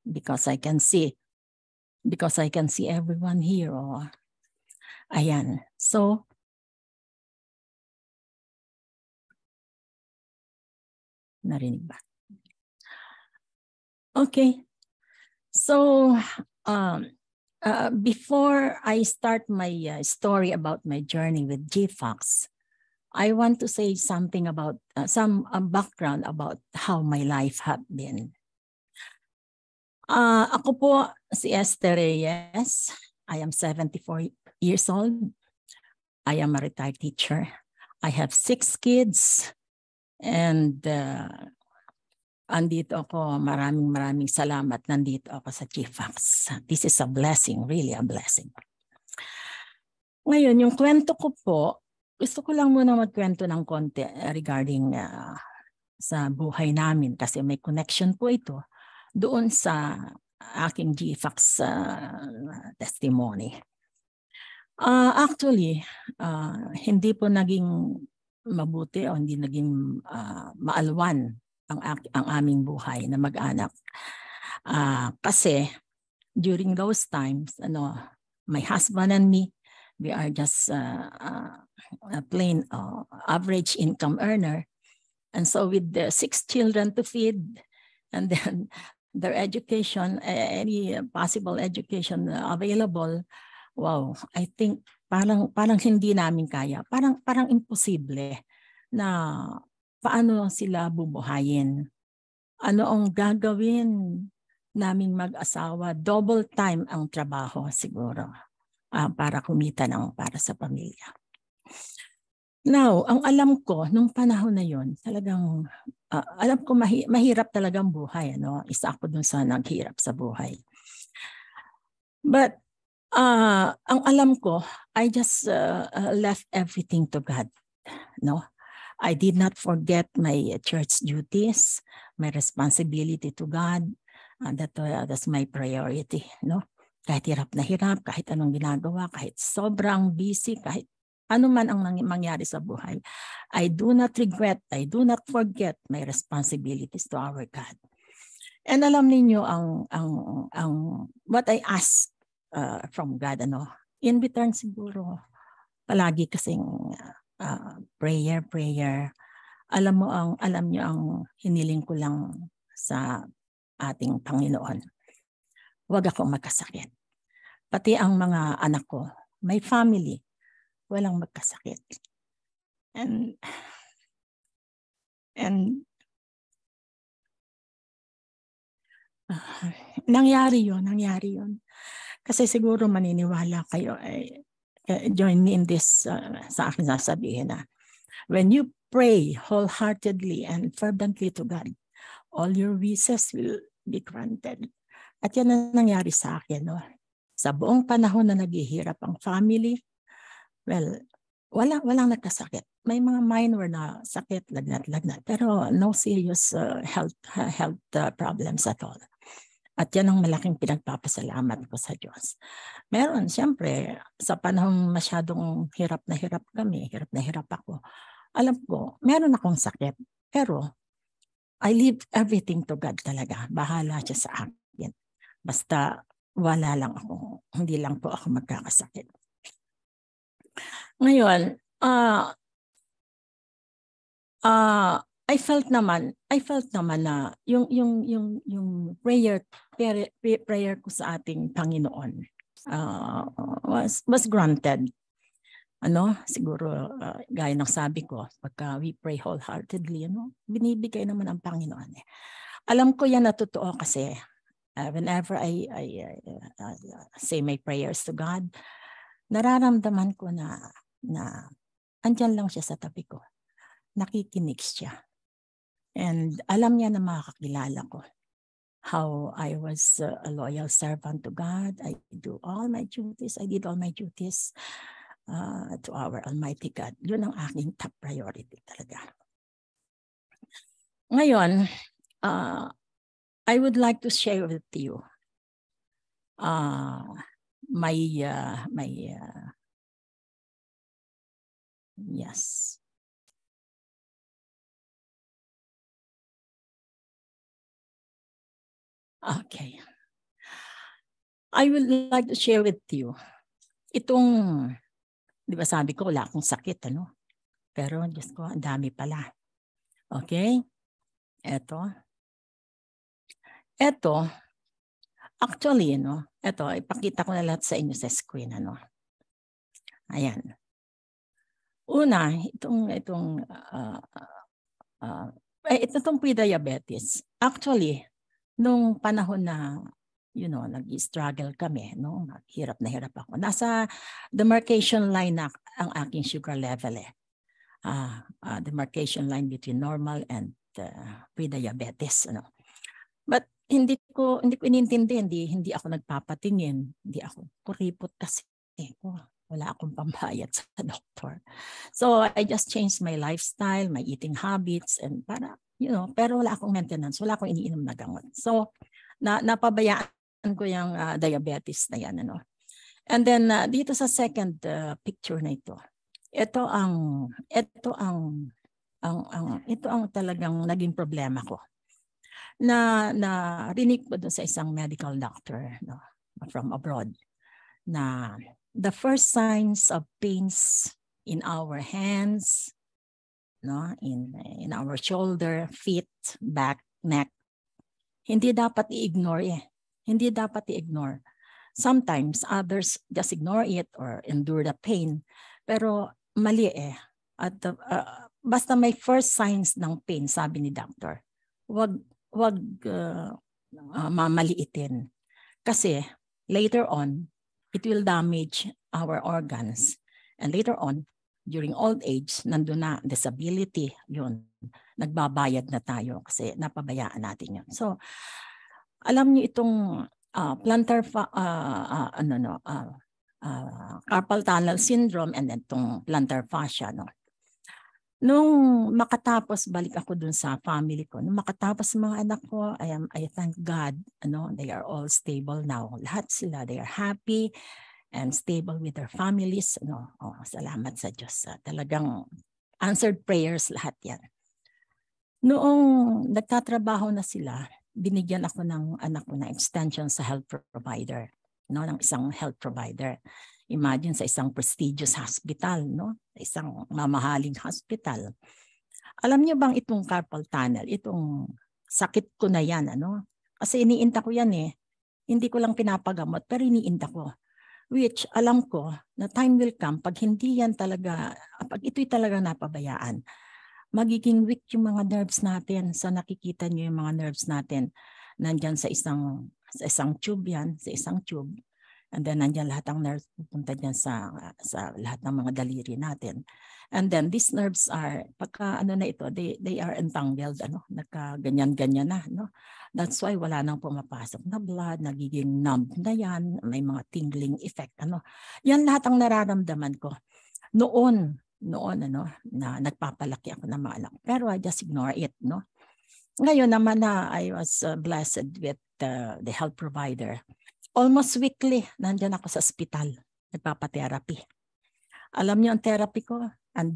because I can see everyone here. Oh. Ayan. So, narinig ba? Okay. So, before I start my story about my journey with GFOX, I want to say something about some background about how my life had been. Ako po si Esther Reyes. I am 74 years old. I am a retired teacher. I have 6 kids. And andito ako, maraming salamat. Nandito ako sa GFOX. This is a blessing, really a blessing. Ngayon, yung kwento ko po, gusto ko lang muna magkwento ng konti regarding sa buhay namin kasi may connection po ito doon sa aking GFOX testimony. Actually, hindi po naging mabuti o hindi naging maalwan ang aming buhay na mag-anak. Kasi during those times, my husband and me, we are just a plain average income earner. And so with the 6 children to feed and then their education, any possible education available, wow, I think parang hindi namin kaya. Parang imposible na paano sila bubuhayin. Ano ang gagawin naming mag-asawa? Double time ang trabaho siguro para kumita para sa pamilya. Now, ang alam ko, nung panahon na yon, talagang, alam ko mahirap talagang buhay. Isa ako dun sa naghirap sa buhay. But, ang alam ko, I just left everything to God. I did not forget my church duties, my responsibility to God. That's my priority. Kahit hirap na hirap, kahit anong ginagawa, kahit sobrang busy, kahit ano man ang mangyari sa buhay, I do not regret, I do not forget my responsibilities to our God. And alam niyo ang what I ask from God, in return siguro, palagi kasing prayer. Alam niyo ang hiniling ko lang sa ating Panginoon. Huwag akong magkasakit. Pati ang mga anak ko, my family, walang magkasakit. And nangyari yun. Kasi siguro maniniwala kayo, join me in this, sa akin sasabihin na, when you pray wholeheartedly and fervently to God, all your wishes will be granted. At yan ang nangyari sa akin. Sa buong panahon na naghihirap ang family, well, walang nagkasakit. May mga minor na sakit, lagnat, pero no serious health problems at all. At yan ang malaking pinagpapasalamat ko sa Diyos. Meron, siyempre, sa panahong masyadong hirap na hirap ako. Alam ko, meron akong sakit, pero I leave everything to God talaga. Bahala siya sa akin. Basta hindi lang po ako magkakasakit. Ngayon, I felt naman na yung prayer ko sa ating Panginoon was granted. Siguro gaya ng sabi ko, pagka we pray wholeheartedly, binibigay naman ang Panginoon. Alam ko yan na totoo kasi whenever I say my prayers to God, nararamdaman ko na andyan lang siya sa tabi ko. Nakikinig siya. And alam niya na makakilala ko how I was a loyal servant to God. I did all my duties to our Almighty God. Yun ang aking top priority talaga. Ngayon, I would like to share with you yes. Okay. I would like to share with you itong, di ba sabi ko wala akong sakit, ano? Pero Diyos ko, ang dami pala. Okay? Ito, actually, ito, ipakita ko na lahat sa inyo sa screen, Ayan. Una, itong pre-diabetes. Actually, nung panahon na, nag-struggle kami, hirap na hirap ako. Nasa demarcation line na ang aking sugar level eh. Demarcation line between normal and pre-diabetes, But hindi ko inintindi, hindi ako nagpapatingin, hindi ako kuripot kasi wala akong pambayad sa doktor. So I just changed my lifestyle, my eating habits, and pero wala akong maintenance, wala akong iniinom na gamot. So napabayaan ko yung diabetes na yan, And then dito sa second picture na ito ang talagang naging problema ko. Na rinig ko doon sa isang medical doctor from abroad na the first signs of pains in our hands, in our shoulder, feet, back, neck, hindi dapat i-ignore Hindi dapat i-ignore. Sometimes others just ignore it or endure the pain. Pero mali At basta may first signs ng pain, sabi ni doctor, wag mamaliitin. Kasi later on, it will damage our organs. And later on, during old age, nandun na disability, yun. Nagbabayad na tayo kasi napabayaan natin yun. So, alam niyo itong carpal tunnel syndrome and then itong plantar fascia, Nung makatapos, balik ako dun sa family ko. Nung makatapos mga anak ko, I thank God, they are all stable now. Lahat sila, they are happy and stable with their families. Salamat sa Diyos. Talagang answered prayers lahat yan. Noong nagtatrabaho na sila, binigyan ako ng anak ko na extension sa health provider, ng isang health provider. Imagine sa isang prestigious hospital, isang mamahaling hospital. Alam niyo bang itong carpal tunnel, itong sakit ko na yan, Kasi iniinta ko yan Hindi ko lang pinapagamot, pero iniinta ko. Which alam ko na time will come, pag hindi yan talaga, pag ito'y talaga napabayaan, magiging weak yung mga nerves natin. So nakikita niyo yung mga nerves natin. Nandyan sa isang tube yan, sa isang tube. And then nandiyan lahat ng nerves pupunta dyan sa lahat ng mga daliri natin. And then these nerves are, pagka they are entangled, nagka-ganyan-ganyan na, That's why wala nang pumapasok na blood, nagiging numb na yan, may mga tingling effect, Yan lahat ang nararamdaman ko. Noon, na nagpapalaki ako ng mga anak. Pero I just ignore it, Ngayon naman na I was blessed with the health provider. Almost weekly, nandyan ako sa ospital, nagpapa-therapy. Alam niyo ang therapy ko, ang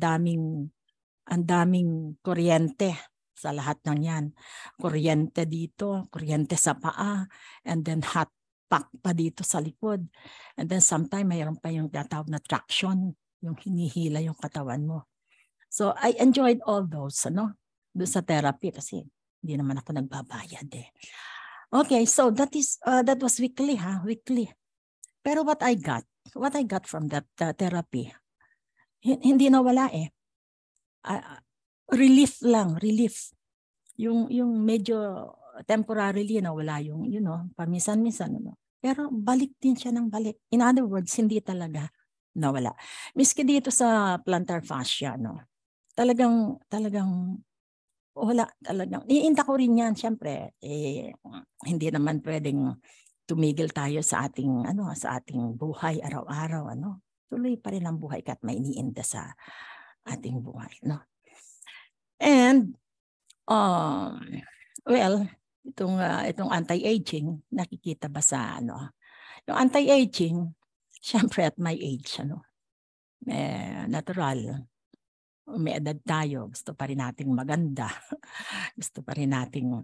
daming kuryente sa lahat ng yan. Kuryente dito, kuryente sa paa, and then hot pack pa dito sa likod. And then sometimes mayroon pa yung tatawag na traction, yung hinihila yung katawan mo. So I enjoyed all those, doon sa therapy kasi hindi naman ako nagbabayad Okay, so that was weekly, weekly. Pero what I got from that therapy, hindi nawala relief lang. Yung medyo temporarily nawala yung, paminsan-minsan, Pero balik din siya ng balik. In other words, hindi talaga nawala. Miski dito sa plantar fascia, talagang wala talagang. Iinta ko rin yan, syempre. Hindi naman pwedeng tumigil tayo sa ating buhay araw-araw, Tuloy pa rin ang buhay kahit may iniinda sa ating buhay, And itong anti-aging, nakikita ba sa yung anti-aging, syempre at my age, natural. May edad tayo, gusto pa rin nating maganda. Gusto pa rin nating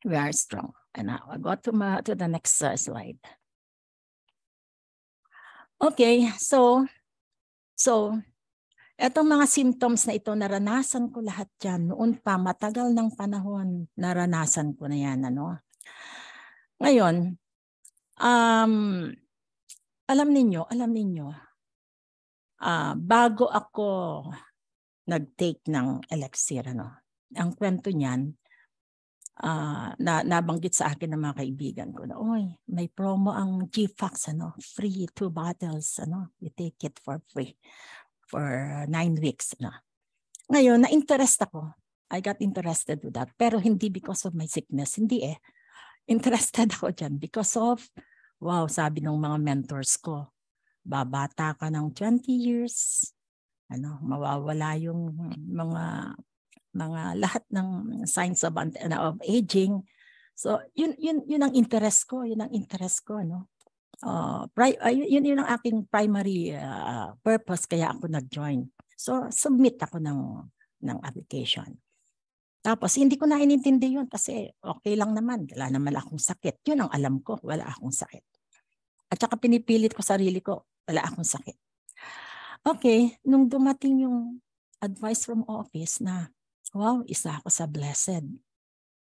we are strong. And I'll go to the next slide. Okay, so etong mga symptoms na ito, naranasan ko lahat yan. Noon pa, matagal ng panahon, naranasan ko na yan. Ano? Ngayon, alam ninyo, bago ako nag-take ng elixir, ano, ang kwento niyan, nabanggit sa akin ng mga kaibigan ko na, oy, may promo ang GFAX, ano, free 2 bottles, ano, you take it for free for 9 weeks. No? Ngayon, na-interest ako. I got interested with that. Pero hindi because of my sickness. Hindi eh. Interested ako dyan because of, wow, sabi ng mga mentors ko, babata ka ng 20 years, ano, mawawala yung mga lahat ng signs of aging. So, yun ang interest ko. Yun ang interest ko, no? Yun ang aking primary purpose kaya ako nag-join. So submit ako ng application. Tapos hindi ko na inintindi yun kasi okay lang naman. Wala naman akong sakit. Yun ang alam ko. Wala akong sakit. At saka pinipilit ko sarili ko. Wala akong sakit. Okay. Nung dumating yung advice from office na wow, isa ako sa blessed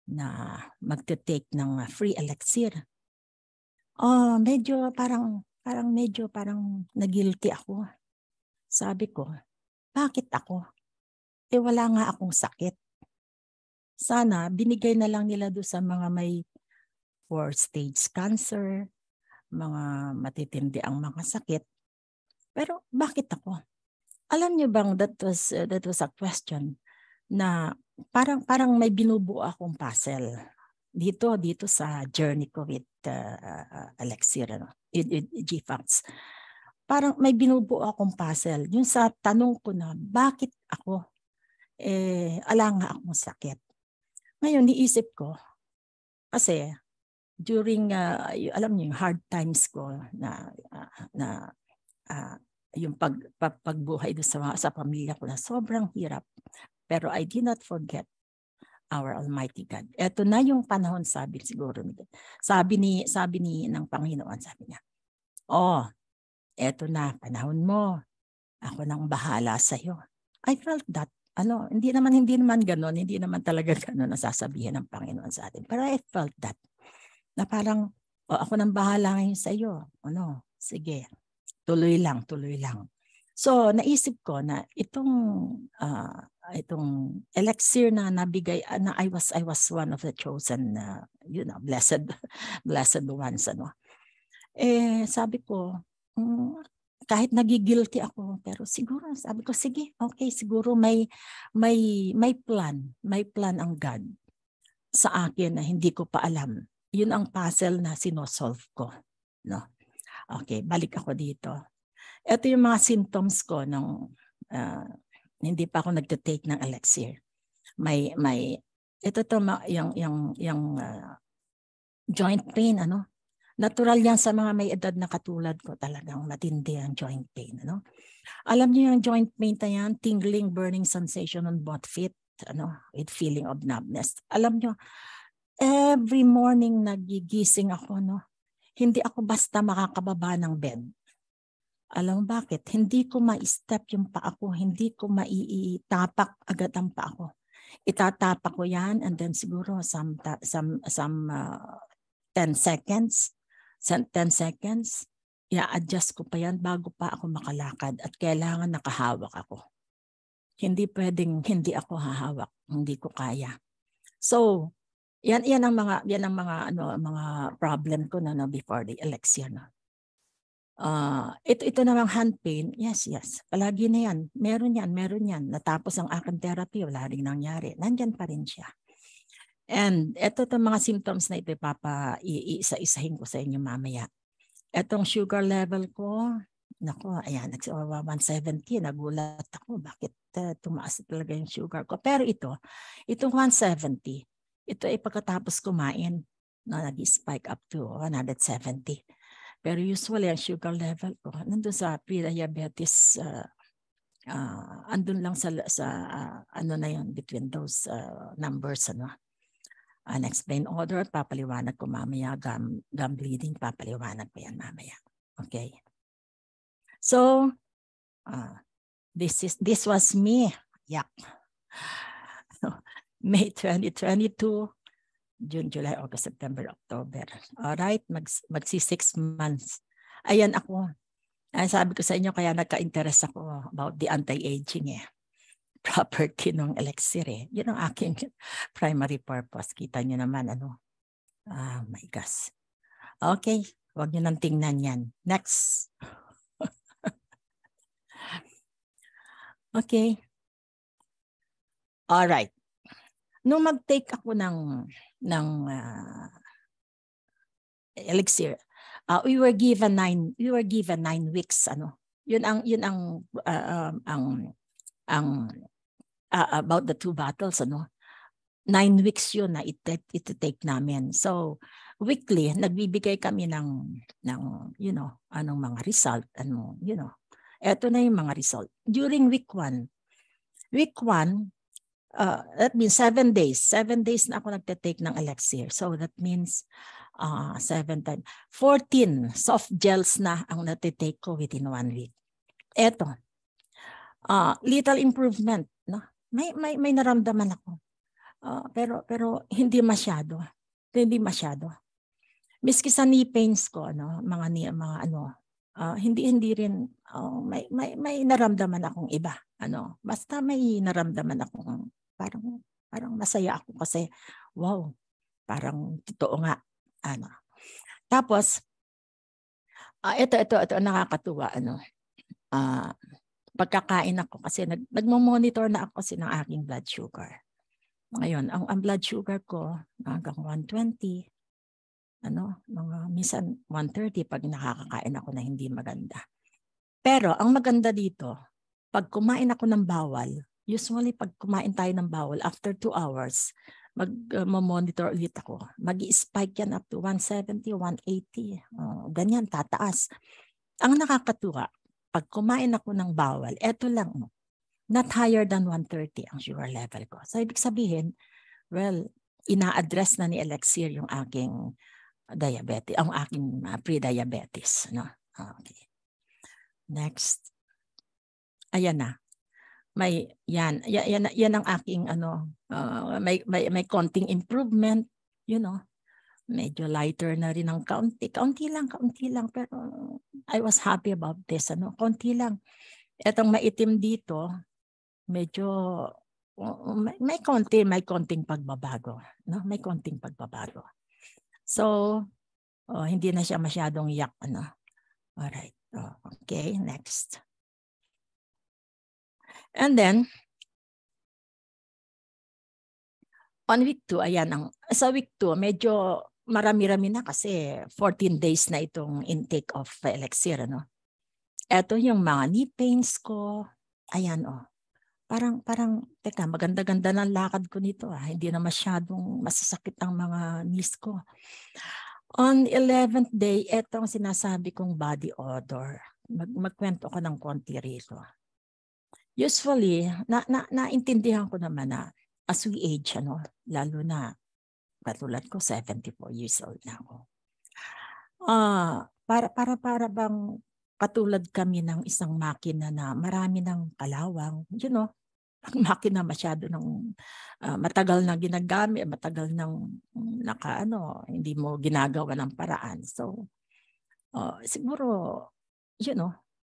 na magte-take ng free elixir. Medyo parang nagilty ako. Sabi ko, bakit ako? Wala nga akong sakit. Sana binigay na lang nila doon sa mga may 4-stage cancer, mga matitindi ang mga sakit. Pero bakit ako? Alam niyo bang that was a question na parang may binubuo akong puzzle. Dito sa journey ko with elixir, GFAX. Parang may binubuo akong puzzle. Yung sa tanong ko na, bakit ako? Ala nga akong sakit. Ngayon, niisip ko, kasi during, alam niyo, yung hard times ko na yung pagbuhay sa pamilya ko na sobrang hirap. Pero I did not forget our Almighty God. Ito na yung panahon, sabi ng Panginoon, sabi niya, eto na, panahon mo. Ako nang bahala sa iyo. I felt that. Hindi naman gano'n. Hindi naman talaga gano'n nasasabihin ng Panginoon sa atin. Pero I felt that. Na parang, ako nang bahala ngayon sa iyo. Sige. Tuloy lang. So, naisip ko na itong elixir na nabigay, na I was one of the chosen, blessed ones. Sabi ko, kahit nagigilty ako, pero siguro, sabi ko, sige, okay, siguro may plan ang God sa akin na hindi ko pa alam. Yun ang puzzle na sinosolve ko. No? Okay, balik ako dito. Ito yung mga symptoms ko nung hindi pa ako nagte-take ng elixir. Yung joint pain, natural yan sa mga may edad na katulad ko, talagang matindi ang joint pain. Alam niyo yung joint pain na yan, tingling, burning sensation on both feet, with feeling of numbness. Alam niyo, every morning nagigising ako, hindi ako basta makakababa ng bed. Alam mo bakit? Hindi ko ma-step yung paa ko, hindi ko maitapak agad ang paa ko. Itatapak ko yan and then siguro some 10 seconds. 10 seconds, i-adjust ko pa yan bago pa ako makalakad at kailangan nakahawak ako. Hindi pwedeng hindi ako hahawak, hindi ko kaya. So, yan ang mga problem ko na before the elixir. Ito namang hand pain, yes. Palagi na yan. Meron yan. Natapos ang aking therapy, wala rin nangyari. Nandyan pa rin siya. And ito itong mga symptoms na ito, iisa-isahin ko sa inyo mamaya. Itong sugar level ko, ayan, 170, nagulat ako. Bakit tumaas talaga yung sugar ko? Pero itong 170, ito ay pagkatapos kumain, nag-spike up to 170. Pero usually ang sugar level ko, nandun sa pre-diabetes, andun lang sa na yun, between those numbers, Unexplained odor, papaliwanag ko mamaya. Gum bleeding, papaliwanag ko yan mamaya. Okay. So, this was me. Yeah. May 2022, June, July, August, September, October. Alright, magsi 6 months. Ayan ako. Sabi ko sa inyo, kaya nagka-interest ako about the anti-aging property ng elixir Yun ang aking primary purpose. Kita nyo naman, my gosh. Okay, huwag nyo nang tingnan yan. Next. Okay. Alright. Nung mag-take ako ng elixir, we were given 9 weeks yun ang about the 2 bottles 9 weeks yun na iti-take namin. So weekly nagbibigay kami ng anong mga result, eto na yung mga result during week 1. That means 7 days. 7 days na ako nagte-take ng elixir. So that means 7 times 14 soft gels na ang natitake ko within 1 week. Eto, little improvement, no? May naramdaman ako. Pero hindi masyado. Miski sa knee pains ko, hindi rin may naramdaman akong iba. Basta may naramdaman akong parang masaya ako kasi wow, parang totoo nga. Tapos ito nakakatuwa pagkakain ako kasi nagmo-monitor na ako kasi ng aking blood sugar. Ngayon, ang blood sugar ko hanggang 120, mga minsan 130 pag nakakakain ako na hindi maganda. Pero ang maganda dito, pag kumain ako ng bawal, usually pag kumain tayo ng bawal, after 2 hours, mag-monitor ulit ako. Mag-i-spike yan up to 170, 180. Ganyan, tataas. Ang nakakatuwa, pag kumain ako ng bawal, eto lang, not higher than 130 ang sugar level ko. So, ibig sabihin, well, ina-address na ni elixir yung aking diabetes, ang aking pre-diabetes. Okay. Next. Ayan na. Yan ang aking may konting improvement, medyo lighter na rin ng kaunti lang pero I was happy about this, konti lang. Etong maitim dito medyo may konting pagbabago, may konting pagbabago. So hindi na siya masyadong yak, all right. Okay, next. And then, on week 2, sa week 2, medyo marami-rami na kasi 14 days na itong intake of elixir. Ito yung mga knee pains ko. Ayan, Parang, teka, maganda-ganda ng lakad ko nito. Hindi na masyadong masasakit ang mga knees ko. On 11th day, etong sinasabi kong body odor. Magkwento ko ng konti rito. Usually, naintindihan ko naman na as we age, lalo na katulad ko, 74 years old na ako. Para bang katulad kami ng isang makina na marami ng kalawang, ang makina masyado ng matagal na ginagamit, matagal nang hindi mo ginagawa ng paraan. So, siguro,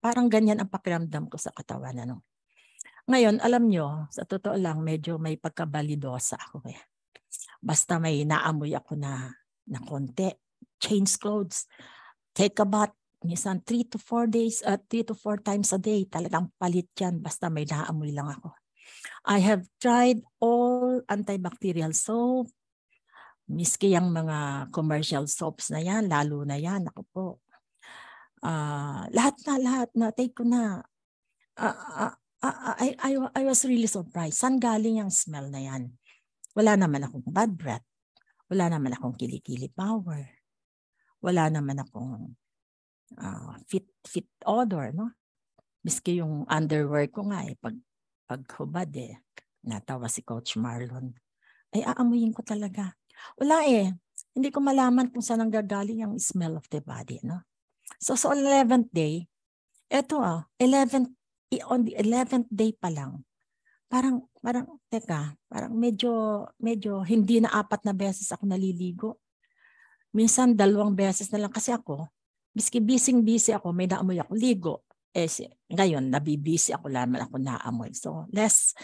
parang ganyan ang pakiramdam ko sa katawan, Ngayon, alam nyo, sa totoo lang, medyo may pagkabalidosa ako. Basta may naamoy ako na konti. Change clothes. Take a bath. Minsan 3 to 4 days, 3 to 4 times a day. Talagang palit yan. Basta may naamoy lang ako. I have tried all antibacterial soap. Miski yung mga commercial soaps na yan, lalo na yan. Ako po. Lahat na. Take ko na. I was really surprised. Saan galing yung smell na yan? Wala naman akong bad breath. Wala naman akong kilikili power. Wala naman akong fit odor, Miski yung underwear ko nga pag hubad natawa si Coach Marlon. Ay aamuyin ko talaga. Wala eh. Hindi ko malaman kung saan nanggagaling ang smell of the body. No? So 11th day, eto 11th, on the 11th day pa lang, parang teka, parang medyo hindi na 4 na beses ako naliligo. Minsan 2 beses na lang kasi ako, miski busy ako, may naamoy ako ligo. Ngayon, nabibisi ako, laman ako naamoy. So, less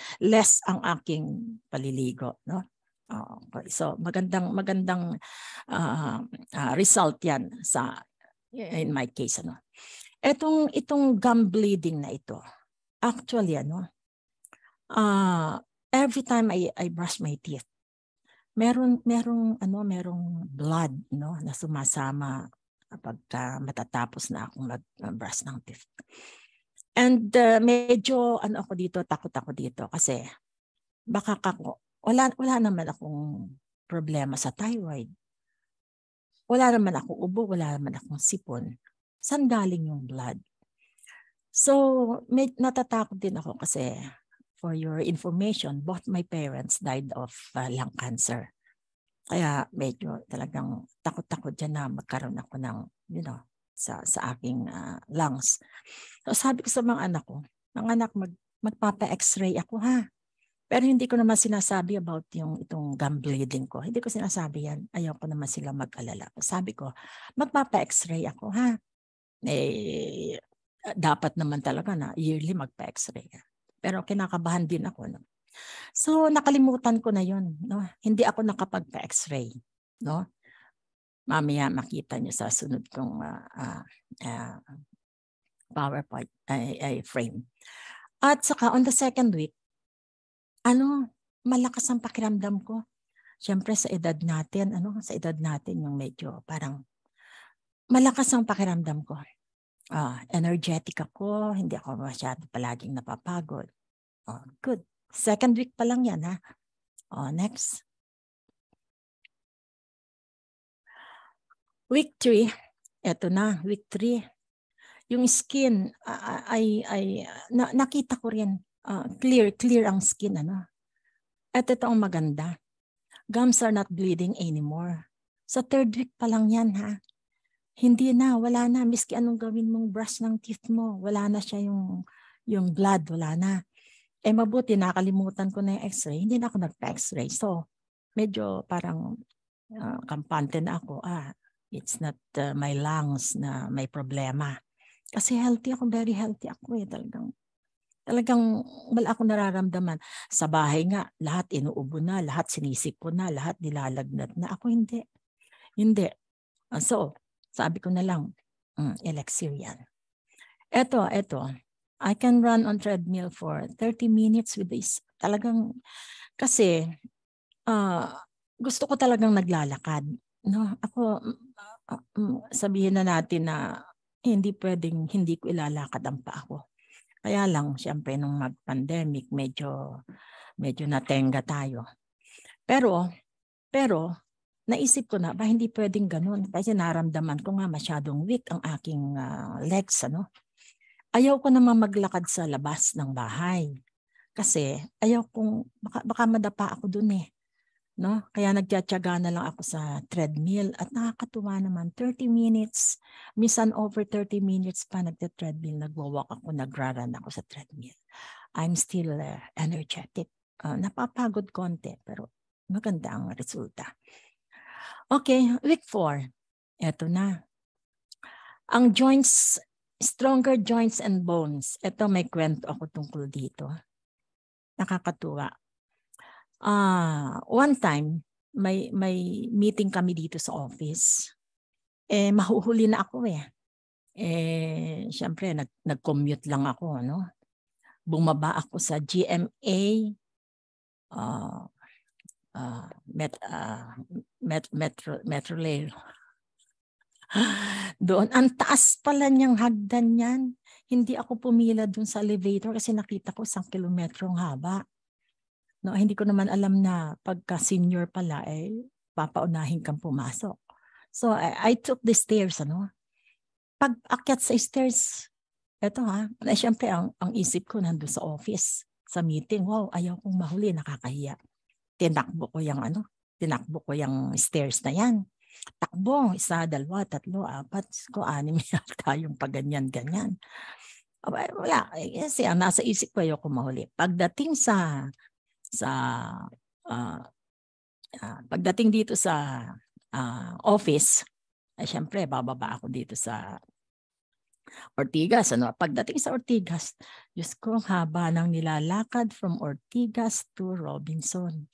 ang aking paliligo. No? Okay. So, magandang result yan in my case. Ano? Itong gum bleeding na ito, actually, every time I brush my teeth, merong blood na sumasama pagka matatapos na akong mag-brush ng teeth. And medyo ako dito, takot ako dito kasi baka wala naman akong problema sa thyroid. Wala naman akong ubo, wala naman akong sipon. Saan galing yung blood? So, natatakot din ako kasi, for your information, both my parents died of lung cancer. Kaya medyo talagang takot dyan na magkaroon ako ng, sa aking lungs. So sabi ko sa mga anak ko, magpapa-x-ray ako ha. Pero hindi ko naman sinasabi about itong gum bleeding ko. Hindi ko sinasabi yan. Ayaw ko naman sila mag-alala. Sabi ko, magpapa-x-ray ako ha. Dapat naman talaga na yearly magpa-x-ray. Pero kinakabahan din ako. No? So nakalimutan ko na yun. No? Hindi ako nakapagpa-x-ray. No? Mamaya makita niyo sa sunod kong PowerPoint frame. At saka on the second week, malakas ang pakiramdam ko. Siyempre sa edad natin, yung medyo parang malakas ang pakiramdam ko. Energetic ako, hindi ako masyado palaging napapagod. Good. Second week pa lang yan, ha? Next. Week 3, eto na, week 3. Yung skin, nakita ko rin, clear ang skin, At ito ang maganda. Gums are not bleeding anymore. Sa third week pa lang yan, ha? Hindi na, wala na. Miski anong gawin mong brush ng teeth mo, wala na siya yung blood, wala na. Mabuti, nakalimutan ko na yung x-ray. Hindi na ako nagpa-x-ray. So, medyo parang kampante na ako. It's not my lungs na may problema. Kasi healthy ako, very healthy ako Talagang wala akong nararamdaman. Sa bahay nga, lahat inuubo na, lahat sinisip ko na, lahat nilalagnat na. Ako hindi. So, sabi ko na lang, elixir yan. Eto. I can run on treadmill for 30 minutes with this. Talagang, kasi gusto ko talagang naglalakad. No? Ako, sabihin na natin na hindi pwedeng hindi ko ilalakad ang paa ko. Kaya lang, siyempre, nung mag-pandemic, medyo natenga tayo. Pero, naisip ko na, hindi pwedeng ganun. Kasi naramdaman ko nga masyadong weak ang aking legs, Ayaw ko naman maglakad sa labas ng bahay. Kasi, ayaw kong, baka madapa ako dun No? Kaya nagtyatsyaga na lang ako sa treadmill at nakakatuwa naman 30 minutes, minsan over 30 minutes pa nagte-treadmill, nagwo-walk ako, nagra-run ako sa treadmill. I'm still energetic. Napapagod konti pero maganda ang resulta. Okay, week 4. Eto na. Ang joints, stronger joints and bones. Ito may kwento ako tungkol dito. Nakakatuwa. One time, may meeting kami dito sa office. Mahuhuli na ako Siyempre, nag-commute lang ako, Bumaba ako sa GMA, Metro Rail. Doon, ang taas pala niyang hagdan yan. Hindi ako pumila doon sa elevator kasi nakita ko 1 kilometrong haba. No, hindi ko naman alam na pagka senior pala papaunahin kang pumasok. So I took the stairs, Pag akyat sa stairs, eto siyempre ang isip ko nandun sa office, sa meeting, wow, ayaw kong mahuli, nakakahiya. Tinakbo ko tinakbo ko yung stairs na yan. Takbo, 1, 2, 3, 4, 5, 6 yata yung pag-ganyan-ganyan. Wala, kasi ang nasa isip ko ayoko mahuli. Pagdating pagdating dito sa office, ay syempre bababa ako dito sa Ortigas. Pagdating sa Ortigas, Diyos ko, haba ng nilalakad from Ortigas to Robinson.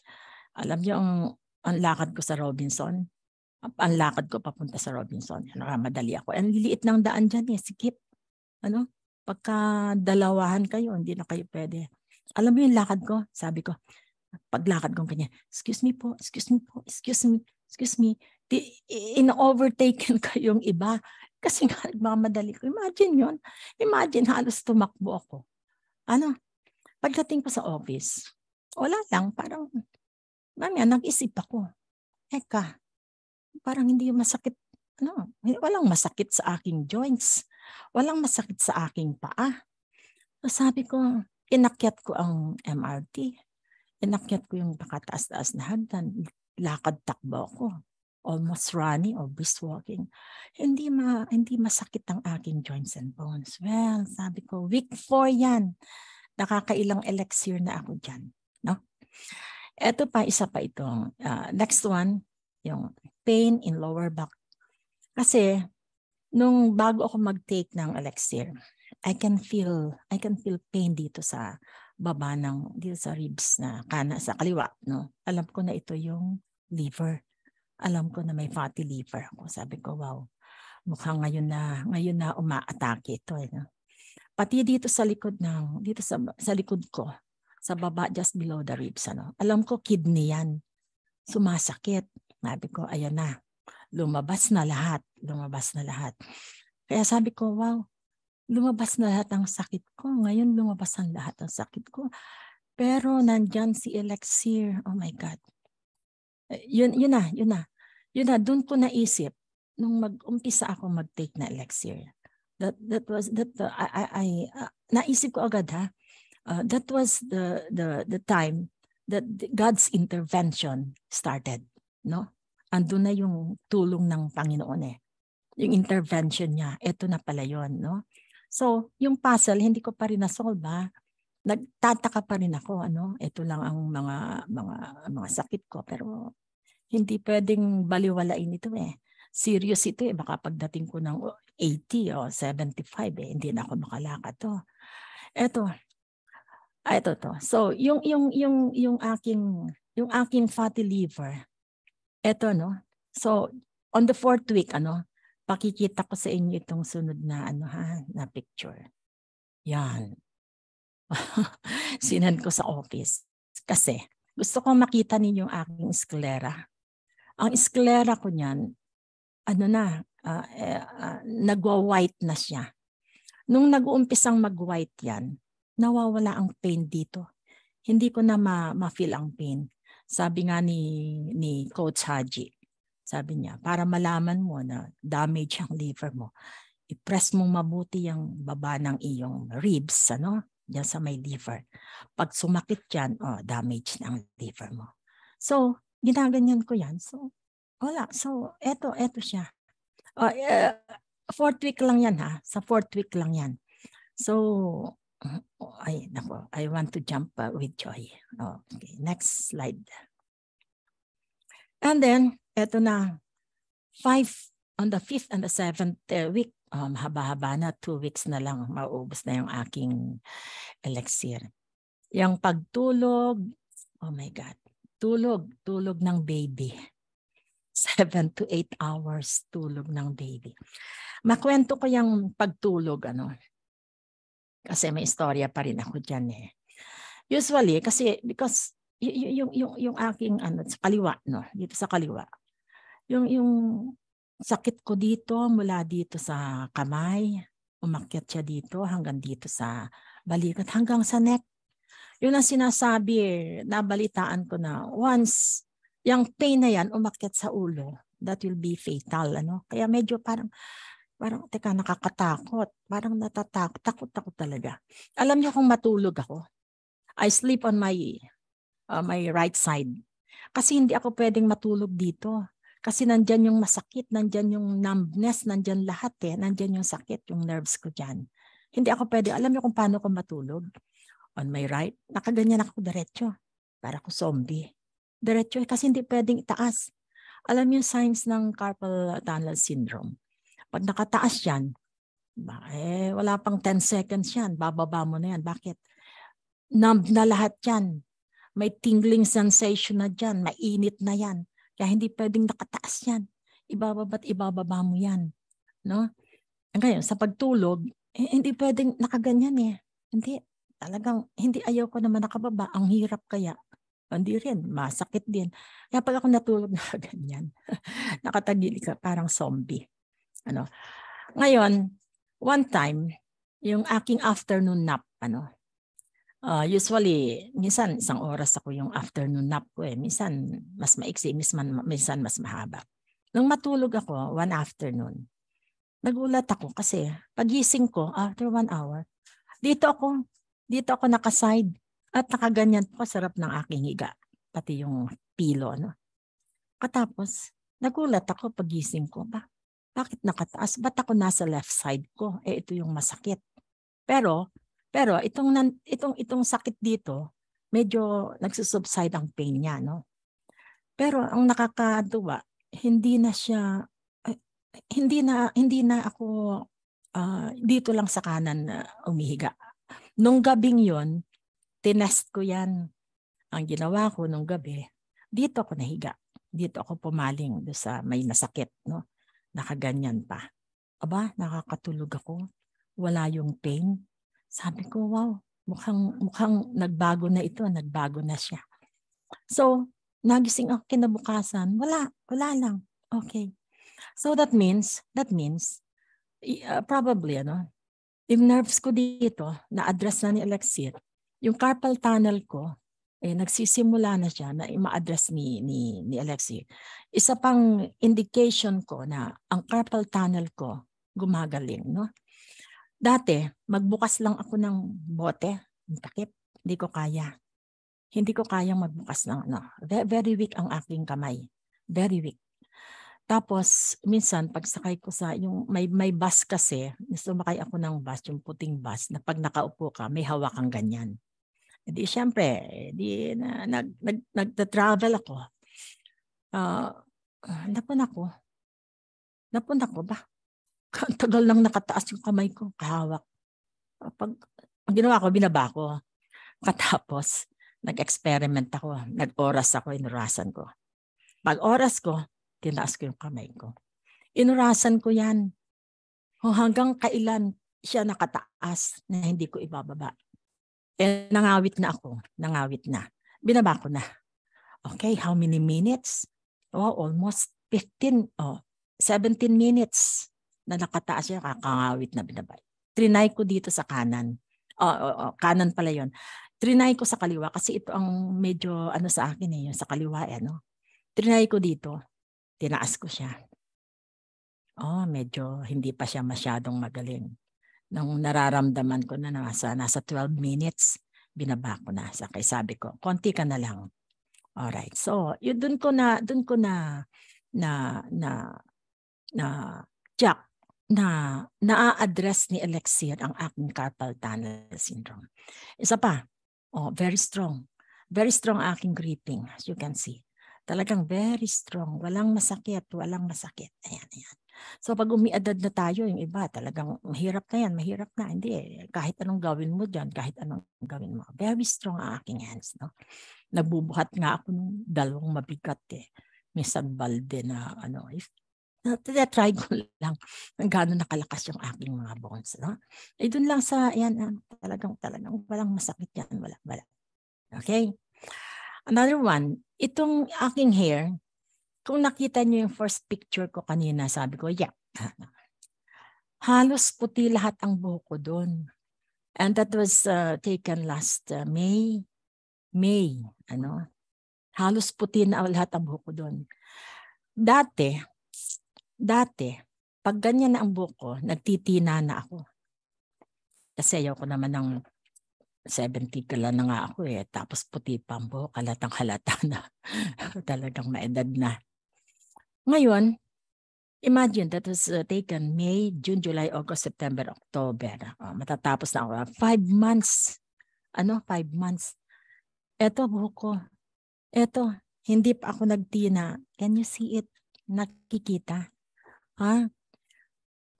Alam niyo ang lakad ko sa Robinson? Ang lakad ko papunta sa Robinson. Nakamadali ako. Ang liliit ng daan dyan sikip. Pagka dalawahan kayo, hindi na kayo pwede. Alam mo yung lakad ko? Sabi ko, paglakad ko kanya, excuse me po, excuse me po, excuse me, excuse me. In-overtaken ko yung iba. Kasi nga, nagmamadali ko. Imagine yun. Imagine, halos tumakbo ako. Pagdating ko sa office, wala lang, parang, nag-isip ako. Eka, parang hindi masakit, walang masakit sa aking joints. Walang masakit sa aking paa. So sabi ko, inakyat ko ang MRT. Inakyat ko yung pakataas-taas na hagdan. Lakad-takbo ako. Almost running or brisk walking. Hindi masakit ang aking joints and bones. Well, sabi ko, week 4 yan. Nakakailang elixir na ako dyan. No? Ito pa, isa pa itong. Next one, yung pain in lower back. Kasi, nung bago ako mag-take ng elixir, I can feel pain dito sa baba dito sa ribs na sa kaliwa. No? Alam ko na ito yung liver. Alam ko na may fatty liver ako. Sabi ko, wow, mukhang ngayon na umaatake ito. No? Pati dito sa likod sa likod ko, sa baba just below the ribs. Alam ko kidney yan. Sumasakit. Sabi ko, ayan na. Lumabas na lahat. Kaya sabi ko, wow, lumabas na lahat ang sakit ko. Ngayon lumabas ang lahat ang sakit ko. Pero nandyan si elixir. Oh my God. Yun na, doon ko naisip nung mag-umpisa ako mag-take na elixir. Naisip ko agad that was the time that God's intervention started, no? Andun na yung tulong ng Panginoon Yung intervention niya, eto na pala yun, no? So, yung puzzle hindi ko pa rin na-solve Nagtataka pa rin ako, ito lang ang mga sakit ko, pero hindi pwedeng baliwalain ito Serious ito baka pagdating ko ng 80 o 75 hindi na ako makalakad to. Ito to. So, yung aking fatty liver, ito no. So, on the 4th week pakikita ko sa inyo itong sunod na na picture. Yan. Sinend ko sa office. Kasi gusto kong makita ninyo yung aking sclera. Ang sclera ko niyan, nagwa-white na siya. Nung nag-uumpisang mag-white yan, nawawala ang pain dito. Hindi ko na ma-feel ang pain. Sabi nga ni Coach Haji, sabi niya, para malaman mo na damage ang liver mo, i-press mong mabuti yung baba ng iyong ribs, diyan sa may liver. Pag sumakit yan, damage na ang liver mo. So, ginaganyan ko yan. So, wala. So, eto siya. 4th week lang yan Sa 4th week lang yan. So, I want to jump with joy. Okay, next slide. And then, eto na. On the 5th and the 7th week, haba-haba na, 2 weeks na lang, mauubos na yung aking elixir. Yung pagtulog, oh my God, tulog ng baby. 7 to 8 hours tulog ng baby. Makwento ko yung pagtulog, kasi may istorya pa rin ako dyan Usually, because yung aking sa kaliwa, dito sa kaliwa, yung sakit ko dito, mula dito sa kamay, umakyat siya dito hanggang dito sa balikat, hanggang sa neck. Yun ang sinasabi, nabalitaan ko na once yung pain na yan umakyat sa ulo, that will be fatal. Kaya medyo parang teka, nakakatakot. Parang takot talaga. Alam niyo kung matulog ako, I sleep on my right side. Kasi hindi ako pwedeng matulog dito. Kasi nandyan yung masakit, nandyan yung numbness, nandyan lahat Nandyan yung sakit, yung nerves ko dyan. Hindi ako pwede. Alam niyo kung paano ko matulog? On my right, nakaganyan ako diretso. Para ko zombie. Diretso kasi hindi pwedeng itaas. Alam niyo yung signs ng carpal tunnel syndrome. Pag nakataas yan, wala pang 10 seconds yan. Bababa mo na yan. Bakit? Numb na lahat yan. May tingling sensation na dyan. Mainit na yan. Kaya hindi pwedeng nakataas yan. Ibababa't ibababa mo yan. No? Ngayon, sa pagtulog, hindi pwedeng nakaganyan Hindi. Talagang, hindi ayaw ko naman nakababa. Ang hirap kaya. Hindi rin. Masakit din. Kaya pag ako natulog na ganyan, nakatagili ka, parang zombie. Ngayon, one time, yung aking afternoon nap, usually, minsan isang oras ako yung afternoon nap ko Minsan mas maiksi, minsan mas mahaba. Nung matulog ako, one afternoon, nagulat ako kasi pagising ko, after 1 hour, dito ako nakaside at nakaganyan po, sarap ng aking higa. Pati yung pilo, Katapos, nagulat ako pagising ko. Bakit nakataas? Ba't ako nasa left side ko? Ito yung masakit. Pero itong sakit dito, medyo nagsusubside ang pain niya, Pero ang nakakatuwa, hindi na ako dito lang sa kanan umihiga. Nung gabing yon, tinest ko yan. Ang ginawa ko nung gabi, dito ako nahiga. Dito ako pumaling do sa may masakit, Nakaganyan pa. Aba, nakakatulog ako. Wala yung pain. Sabi ko, wow, mukhang nagbago na ito, nagbago na siya. So, nagising ako kinabukasan, wala lang. Okay. So that means probably yung nerves ko dito na-address na ni Elixir. Yung carpal tunnel ko nagsisimula na siya na ma-address ni Elixir. Isa pang indication ko na ang carpal tunnel ko gumagaling, Dati, magbukas lang ako ng bote, ng takip, hindi ko kaya. Hindi ko kayang magbukas ng Very weak ang aking kamay. Very weak. Tapos, minsan, pagsakay ko sa, yung may bus kasi, sumakay ako ng bus, yung puting bus, na pag nakaupo ka, may hawak kang ganyan. Di syempre, nag-travel ako. Napun ako ba? Ang tagal lang nakataas yung kamay ko, kahawak. Ang ginawa ko, binaba ko. Katapos, nag-experiment ako, nag-oras ako, inurasan ko. Pag oras ko, tinaas ko yung kamay ko. Inurasan ko yan. Hanggang kailan siya nakataas na hindi ko ibababa. Nangawit na ako. Binaba ko na. Okay, how many minutes? Almost 17 minutes na nakataas siya, kakangawit na binaba. Trinay ko dito sa kanan. Kanan pala yon. Trinay ko sa kaliwa kasi ito ang medyo sa akin yung sa kaliwa Trinay ko dito. Tinaas ko siya. Medyo hindi pa siya masyadong magaling. Nung nararamdaman ko na nasa 12 minutes, binaba ko na. Sabi ko, konti ka na lang. Alright. So, doon ko na Jack, na-address ni Elixir ang aking carpal tunnel syndrome. Isa pa, very strong. Very strong aking gripping, as you can see. Talagang very strong. Walang masakit. Ayan. So pag umiadad na tayo, yung iba talagang mahirap na. Hindi kahit anong gawin mo dyan, kahit anong gawin mo. Very strong ang aking hands. Nagbubuhat nga ako ng 2 mabigat Minsan balde na try ko lang ng gano'n nakalakas yung aking mga bones. Doon lang sa, talagang walang masakit yan. Wala. Okay? Another one, itong aking hair, kung nakita niyo yung first picture ko kanina, sabi ko, halos puti lahat ang buhok ko doon. And that was taken last May. Halos puti na lahat ang buhok ko doon. Dati, pag ganyan na ang buhok ko, nagtitina na ako. Kasi ayaw ko naman ng 70 pala na nga ako eh. Tapos puti pa ang buhok, halatang-halata na. Talagang maedad na. Ngayon, imagine that was taken May, June, July, August, September, October. Matatapos na ako. 5 months. 5 months. Eto buhok ko. Eto, hindi pa ako nagtina. Can you see it? Nakikita? Ha?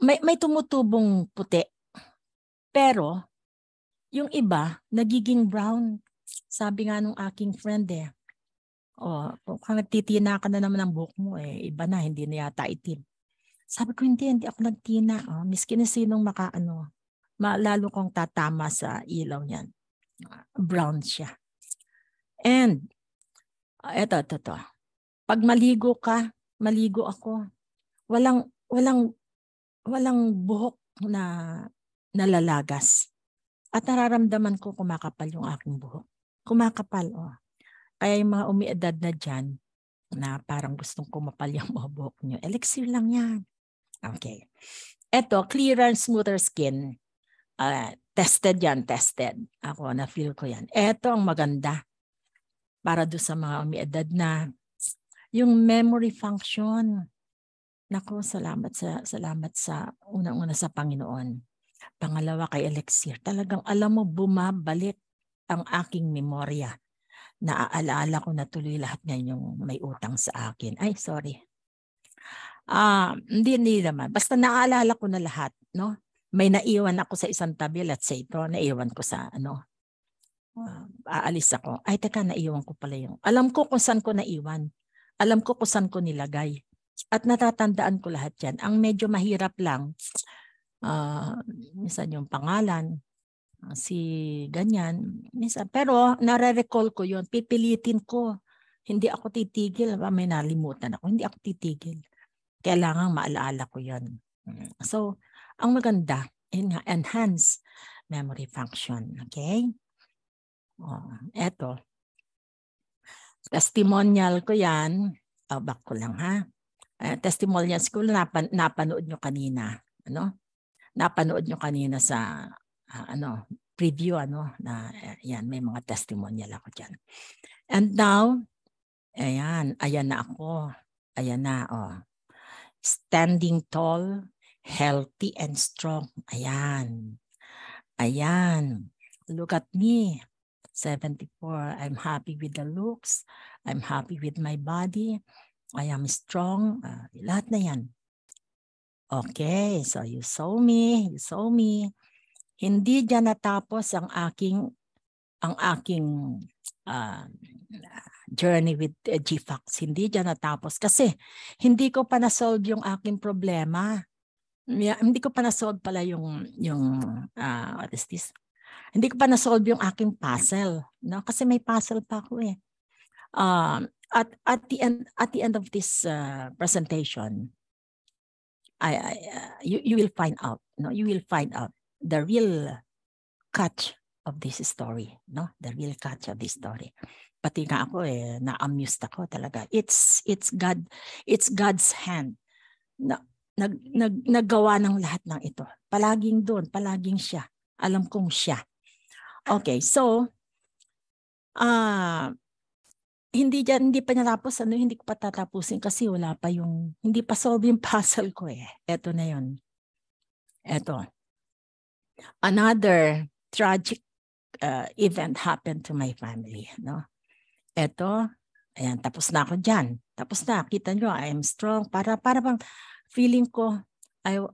May tumutubong puti. Pero, yung iba, nagiging brown. Sabi nga nung aking friend eh. Kung nagtitina ka na naman ng buhok mo eh, iba na, hindi na yata itim. Sabi ko, hindi ako nagtina. Miski na sinong lalo kong tatama sa ilaw niyan. Brown siya. And, eto. Pag maligo ako, walang buhok na nalalagas. At nararamdaman ko kumakapal yung aking buhok. Kumakapal, Kaya yung mga umiedad na dyan, na parang gustong kumapal yung mga buhok nyo, elixir lang yan. Okay. Eto, clearer and smoother skin. Tested yan, tested. Ako, na-feel ko yan. Eto ang maganda. Para doon sa mga umiedad na, yung memory function. Naku, salamat sa unang-una sa Panginoon. Pangalawa kay Elixir. Talagang alam mo, bumabalik ang aking memorya. Naaalala ko na tuloy lahat ngayon yung may utang sa akin. Ay, sorry. Hindi naman. Basta naaalala ko na lahat, no? May naiwan ako sa isang tabi, let's say ito, naiwan ko sa aalis ako. Ay, teka, naiwan ko pala yung. Alam ko kung saan ko naiwan. Alam ko kung saan ko nilagay. At natatandaan ko lahat yan. Ang medyo mahirap lang, minsan yung pangalan, si ganyan. Minsan, pero nare-recall ko yun. Pipilitin ko. Hindi ako titigil. May nalimutan ako. Hindi ako titigil. Kailangan maalala ko yun. So, ang maganda, enhance memory function. Okay? Eto. Testimonial ko yan. Back ko lang ha. Testimonials ko napanood nyo kanina. Napanood nyo kanina sa preview na yan, may mga testimonial ako dyan. And now, ayan na ako. Ayan na, standing tall, healthy and strong. Ayan. Look at me. 74. I'm happy with the looks. I'm happy with my body. I am strong. Lahat na yan. Okay, so you saw me. Hindi dyan natapos ang aking journey with GFAX. Hindi dyan natapos kasi hindi ko pa na-solve yung aking problema. Hindi ko pa na-solve pala yung what is this? Hindi ko pa na-solve yung aking puzzle, no? Kasi may puzzle pa ako eh. At the end of this presentation, you will find out, no? You will find out the real catch of this story, no? The real catch of this story. Pati nga ako na-amused ako talaga. It's God's hand na naggawa ng lahat ng ito. Palaging doon, palaging siya. Alam kong siya. Okay, so hindi pa natapos, hindi ko pa tatapusin kasi wala pa hindi pa solve yung puzzle ko eh. Ito na yun. Ito. Another tragic event happened to my family, no? Ito, ayan, tapos na ako dyan. Tapos na, kita nyo, I am strong. Para bang feeling ko, I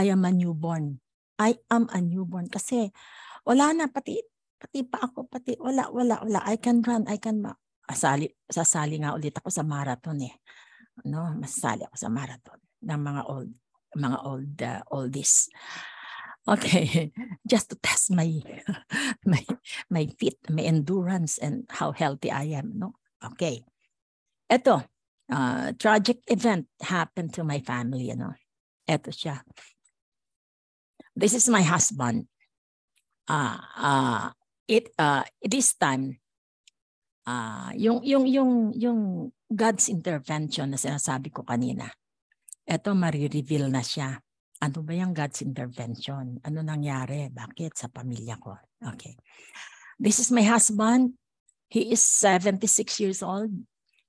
am a newborn. I am a newborn kasi wala na, pati pa ako, wala. I can run, sasali nga ulit ako sa marathon eh. No, masasali ako sa marathon ng mga oldies. Okay, just to test my fit, my endurance and how healthy I am, no? Okay. Ito, tragic event happened to my family, Ito siya. This is my husband. This time, yung God's intervention na sinasabi ko kanina, ito marireveal na siya. Ano ba yung God's intervention? Ano nangyari? Bakit sa pamilya ko? Okay. This is my husband. He is 76 years old.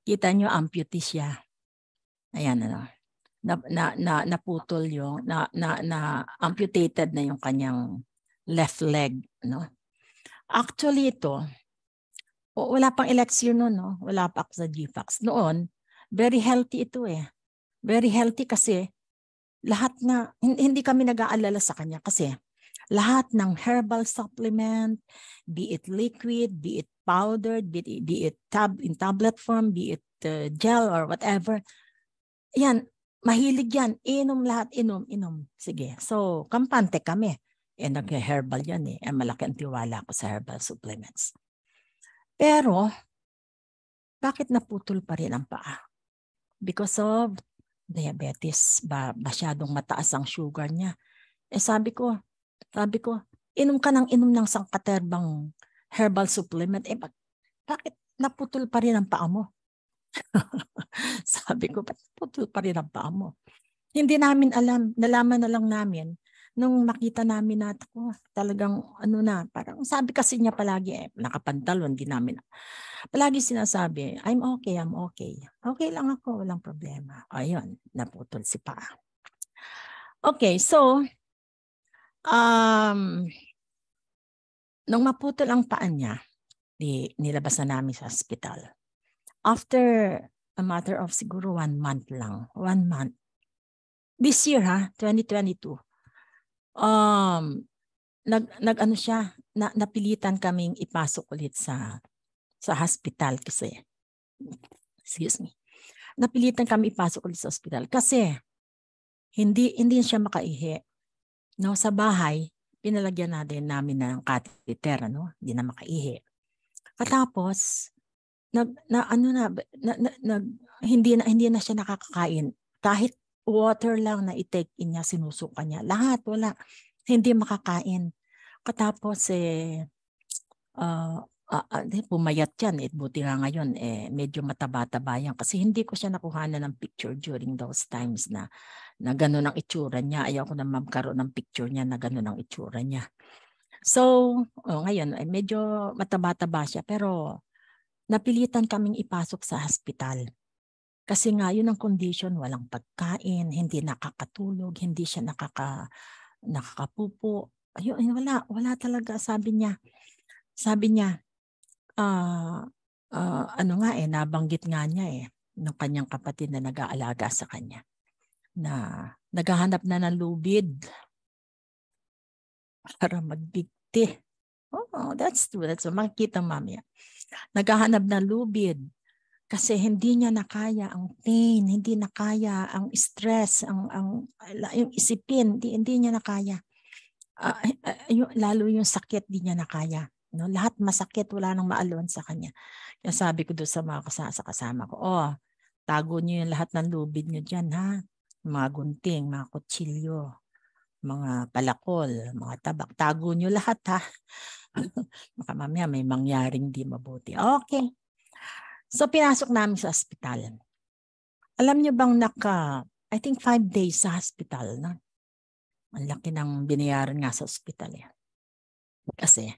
Kita nyo, amputee siya. Ayan, naputol yung, amputated na yung kanyang left leg. No? Actually, ito, wala pang eleksyon noon, no? Wala pa ako sa GFAX. Noon, very healthy ito eh. Very healthy kasi lahat na, hindi kami nag-aalala sa kanya kasi lahat ng herbal supplement, be it liquid, be it powdered, be it in tablet form, be it gel or whatever, yan, mahilig yan. Inom lahat, inom. Sige. So, kampante kami. Nag-herbal yan eh. Malaki ang tiwala ko sa herbal supplements. Pero, bakit naputol pa rin ang paa? Because of diabetes. Masyadong mataas ang sugar niya. Sabi ko, inom ka ng sangkaterbang herbal supplement. Bakit naputol pa rin ang paa mo? Sabi ko, bakit naputol pa rin ang paa mo? Hindi namin alam. Nalaman na lang namin nung makita namin na talagang parang sabi kasi niya palagi nakapantalon, hindi namin. Palagi sinasabi, I'm okay. Okay lang ako, walang problema. Ayun, naputol si paa. Okay, so, nung maputol ang paa niya, nilabas na namin sa hospital. After a matter of siguro 1 month lang. 1 month. This year, 2022. Napilitan kaming ipasok ulit sa hospital kasi. Excuse me. Napilitan kami ipasok ulit sa hospital kasi hindi siya makaihi. No, sa bahay, pinalagyan namin ng catheter, hindi na makaihi. Katapos hindi na siya nakakakain. Kahit water lang na i-take in niya, sinusuka niya. Lahat, wala. Hindi makakain. Katapos, pumayat yan. Buti nga ngayon, medyo mataba-taba yan. Kasi hindi ko siya nakuhanan ng picture during those times na gano'n ang itsura niya. Ayaw ko na magkaroon ng picture niya na gano'n ang itsura niya. So, ngayon, medyo mataba-taba siya. Pero, napilitan kaming ipasok sa hospital. Kasi nga, yun ang condition, walang pagkain, hindi nakakatulog, hindi siya nakakapupo. Ayun, wala talaga, sabi niya, nabanggit nga niya ng kanyang kapatid na nag-aalaga sa kanya, na naghahanap na ng lubid para magbigti. Oh, that's true. That's makikita mamaya. Naghahanap na lubid kasi hindi niya nakaya ang pain, hindi nakaya ang stress, yung isipin, hindi niya nakaya. Lalo yung sakit, hindi niya nakaya. No? Lahat masakit, wala nang maalon sa kanya. Kaya sabi ko doon sa mga kasama ko, tago niyo yung lahat ng lubid niyo dyan, ha? Mga gunting, mga kutsilyo, mga palakol, mga tabak. Tago niyo lahat, ha? Baka mamaya may mangyaring di mabuti. Okay. So, pinasok namin sa hospital. Alam niyo bang I think 5 days sa hospital. No? Ang laki ng binayaran nga sa hospital. Kasi,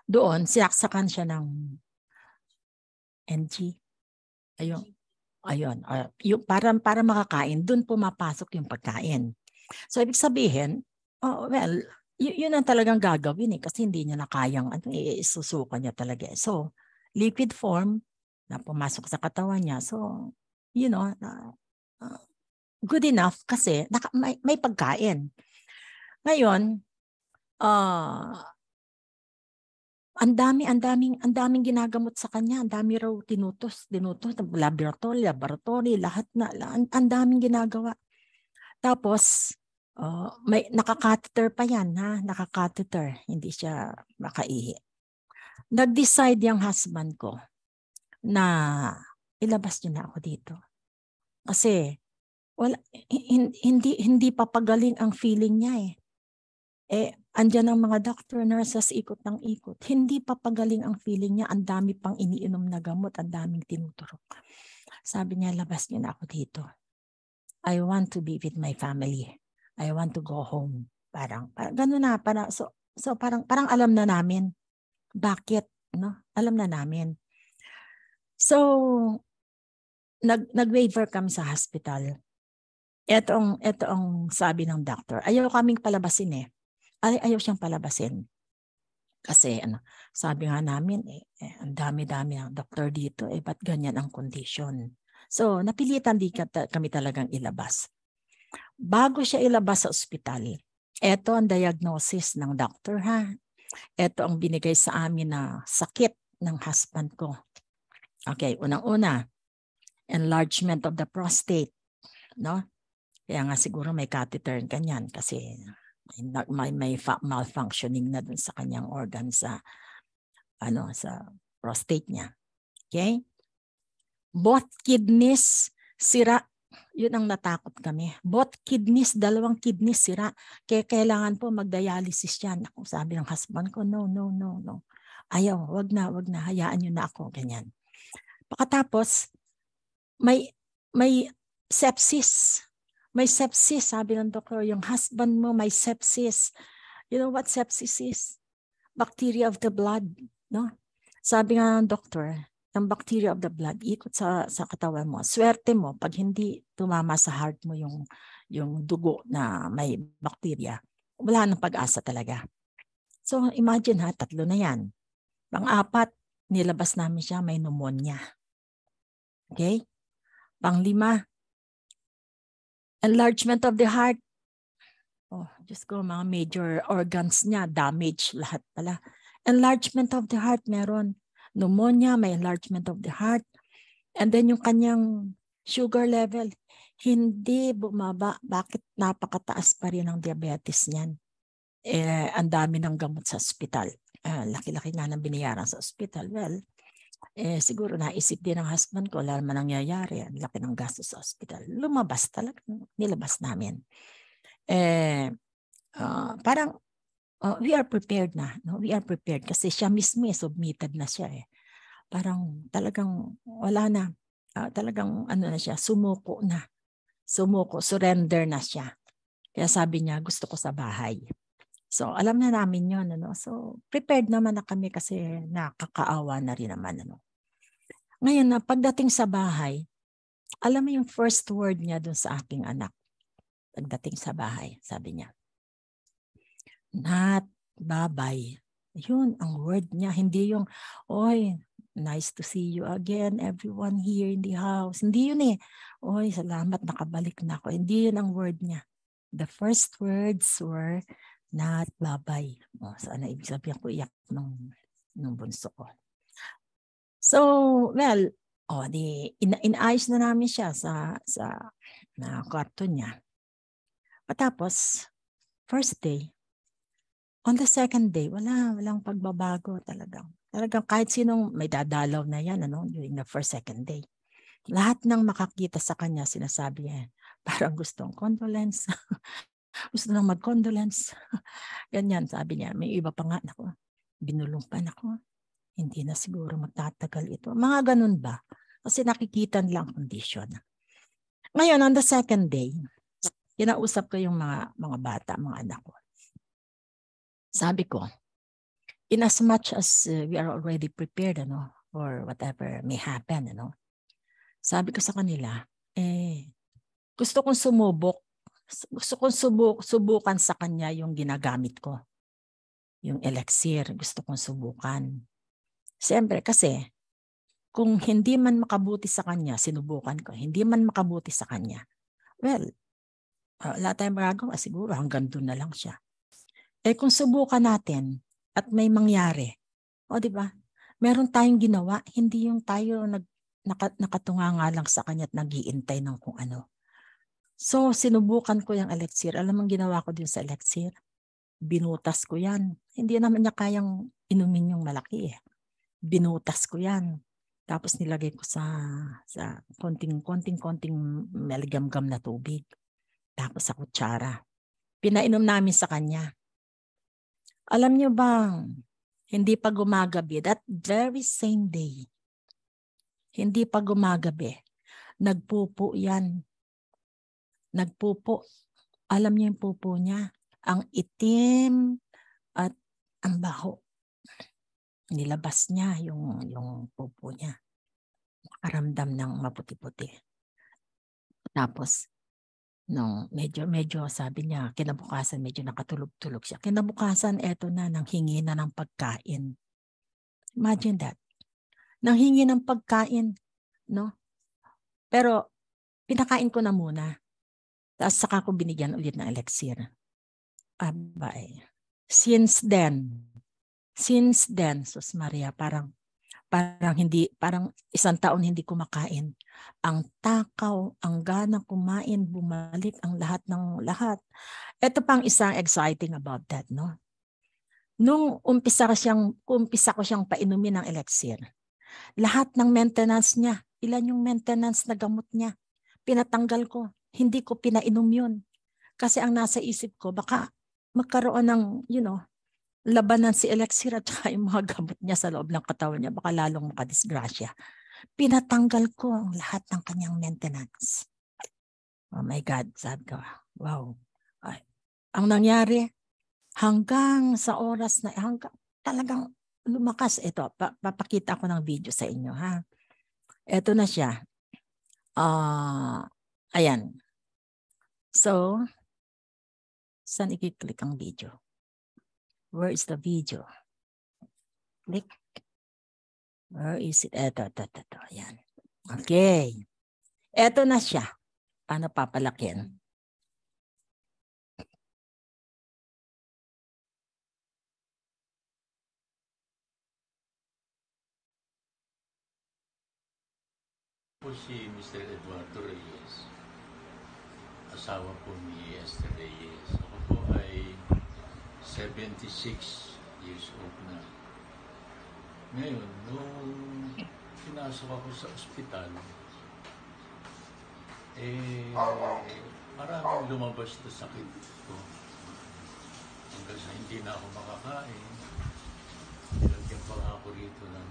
doon, sinaksakan siya ng NG. Ayun. Para makakain, doon pumapasok yung pagkain. So, ibig sabihin, yun ang talagang gagawin kasi hindi niya na kayang isusuka niya talaga. So, liquid form na pumasok sa katawan niya. So, good enough kasi may pagkain. Ngayon, ang daming ginagamot sa kanya. Ang dami raw tinutos, laboratory, lahat na. Ang daming ginagawa. Tapos, may naka-catheter pa yan, ha? Naka-catheter. Hindi siya makaihi. Nag-decide yung husband ko na ilabas niyo na ako dito. Kasi, hindi papagaling ang feeling niya andyan ang mga doctor, nurses, ikot ng ikot. Hindi papagaling ang feeling niya. Ang dami pang iniinom na gamot, ang daming tinuturok. Sabi niya, labas niyo na ako dito. I want to be with my family. I want to go home. Parang gano'n na. So parang alam na namin. Bakit? No? Alam na namin. So, nag-waiver kami sa hospital. Ito ang sabi ng doctor. Ayaw kaming palabasin eh. Ayaw siyang palabasin. Kasi sabi nga namin, ang dami-dami ng doktor dito, ba't ganyan ang condition? So, napilitan kami talagang ilabas. Bago siya ilabas sa ospital, ito ang diagnosis ng doctor ha. Ito ang binigay sa amin na sakit ng husband ko. Okay, unang-una, enlargement of the prostate, no? Kaya nga siguro may catheter kanyan kasi may malfunctioning na dun sa kanyang organ sa prostate niya. Okay? Both kidneys sira. Yun ang natakot kami. Both kidneys, 2 kidneys sira. Kaya kailangan po mag-dialysis yan. Ako, sabi ng husband ko, no. Ayaw, wag na, hayaan nyo na ako, ganyan. Pagkatapos, may sepsis. May sepsis, sabi ng doktor, yung husband mo may sepsis. You know what sepsis is? Bacteria of the blood, no? Sabi nga ng doktor, ang bacteria of the blood ikot sa katawan mo. Swerte mo pag hindi tumama sa heart mo yung dugo na may bacteria. Wala nang pag-asa talaga. So imagine ha, 3 na yan. Pang-4, nilabas namin siya, may pneumonia. Okay? Pang-5, enlargement of the heart. Oh, Diyos ko, mga major organs niya, damage lahat pala. Enlargement of the heart meron. Pneumonia, may enlargement of the heart. And then yung kanyang sugar level, hindi bumaba. Bakit napakataas pa rin ang diabetes niyan? Ang dami ng gamot sa ospital. Laki-laki nga ng binayaran sa ospital. Well, siguro naisip din ng husband ko, wala naman nangyayari. Ang laki ng gastos sa ospital. Lumabas talaga. Nilabas namin. Parang we are prepared na. No? We are prepared kasi siya mismo submitted na siya eh. Parang talagang wala na. Talagang na siya, sumuko na. Surrender na siya. Kaya sabi niya, gusto ko sa bahay. So alam na namin yun. So prepared naman na kami kasi nakakaawa na rin naman. Ngayon na pagdating sa bahay, alam mo yung first word niya dun sa aking anak. Pagdating sa bahay, sabi niya, Nat, bye-bye. Yun ang word niya. Hindi yung, oy, nice to see you again, everyone here in the house. Hindi yun eh. Oy, salamat, nakabalik na ako. Hindi yun ang word niya. The first words were, Nat, bye-bye. Sana ibig sabihin ko iyak nung bunso ko. So, well, inaayos na namin siya sa kwarto niya. Patapos, first day, on the second day, walang pagbabago talagang. Talagang kahit sinong may dadalaw na yan during the first, second day. Lahat ng makakita sa kanya, sinasabi niya, parang gustong condolence. Gusto nang mag-condolence. Ganyan, sabi niya. May iba pa nga, binulong pa, hindi na siguro magtatagal ito. Mga ganun ba? Kasi nakikita lang condition. Ngayon, on the second day, kinausap ko yung mga bata, mga anak ko. Sabi ko, in as much as we are already prepared for whatever may happen, sabi ko sa kanila, gusto kong sumubok. Gusto kong subukan sa kanya yung ginagamit ko. Yung elixir, gusto kong subukan. Siyempre, kasi kung hindi man makabuti sa kanya, sinubukan ko. Hindi man makabuti sa kanya, well, wala tayong magagawa. Siguro hanggang doon na lang siya. Kung subukan natin at may mangyari, di ba? Meron tayong ginawa, hindi yung tayo nakatunganga lang sa kanya at nag-iintay ng kung ano. So, sinubukan ko yung elixir. Alam mo ginawa ko din sa elixir? Binutas ko yan. Hindi naman niya kayang inumin yung malaki eh. Binutas ko yan. Tapos nilagay ko sa konting maligamgam na tubig. Tapos sa kutsara. Pinainom namin sa kanya. Alam niyo bang, hindi pa gumagabi, that very same day, hindi pa gumagabi, nagpupo yan. Nagpupo. Alam niyo yung pupo niya? Ang itim at ang baho. nilabas niya yung pupo niya. Nakaramdam ng maputi-puti. Tapos, nung medyo sabi niya, kinabukasan medyo nakatulog-tulog siya. Kinabukasan, eto na, nanghingi na ng pagkain. Imagine that. Nanghingi ng pagkain, no? Pero, pinakain ko na muna. Tapos saka ko binigyan ulit ng elixir. Abay. Since then, Sus Maria, parang isang taon hindi kumakain. Ang takaw, ang gana kumain, bumalik ang lahat ng lahat. Ito pang isang exciting about that, no? Nung umpisa ko siyang painumin ng elixir, lahat ng maintenance niya, ilan yung maintenance na gamot niya, pinatanggal ko. Hindi ko pinainom yun. Kasi ang nasa isip ko, baka magkaroon ng, labanan si elixir at saka yung mga gamot niya sa loob ng katawan niya, baka lalong makadisgrasya. Pinatanggal ko ang lahat ng kanyang maintenance. Oh my God, sabi ko, wow. Ay, ang nangyari, hanggang sa oras na, talagang lumakas ito. Papakita ko ng video sa inyo, ha? Ito na siya. Ayan. So, saan i-click ang video? Where is the video? Click. Where is it? Ito. Ayan. Okay. Ito na siya. Paano papalakin? Po si Mr. Eduardo Reyes, asawa po ni Esther Reyes. Ako po ay 76 years old na. Ngayon, nung pinasok ako sa ospital, maraming lumabas na sakit ko. Hanggang sa hindi na ako makakain, nilagyan pa nga ako rito ng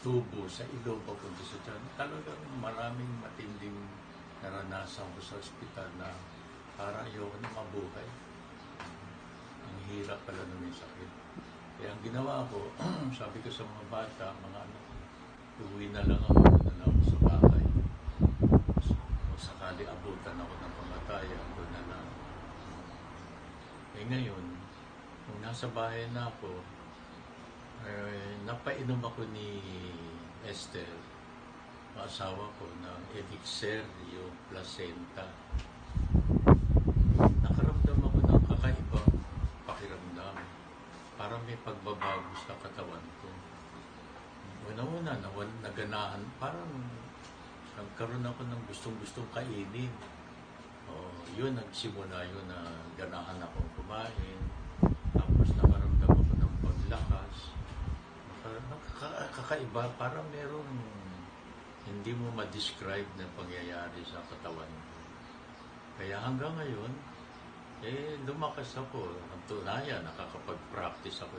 tubo sa ilong papunta sa tiyan. Talagang maraming matinding naranasan ko sa ospital na parang ayoko na mabuhay. Ang hirap pala nung may sakit. Kaya ang ginawa ko, sabi ko sa mga bata, mga anak, uwi na lang ako, doon na ako sa bahay. Kung sakali abutan ako ng pamatayan, doon na lang. Ngayon, nung nasa bahay na ako, napainom ako ni Esther, asawa ko, ng elixir, yung placenta. Nakaramdam ako ng kakaibang pakiramdam. Parang may pagbabago sa katawan ko. Una-una, naganahan, parang nagkaroon ako ng gustong-gustong kainin. Yun, nagsimula yun na ganahan akong kumain. Tapos nakaramdam ako ng paglakas. Kakaiba, parang merong hindi mo ma-describe na pangyayari sa katawan. Kaya hanggang ngayon, lumakas ako. Ang tunayan, nakakapag-practice ako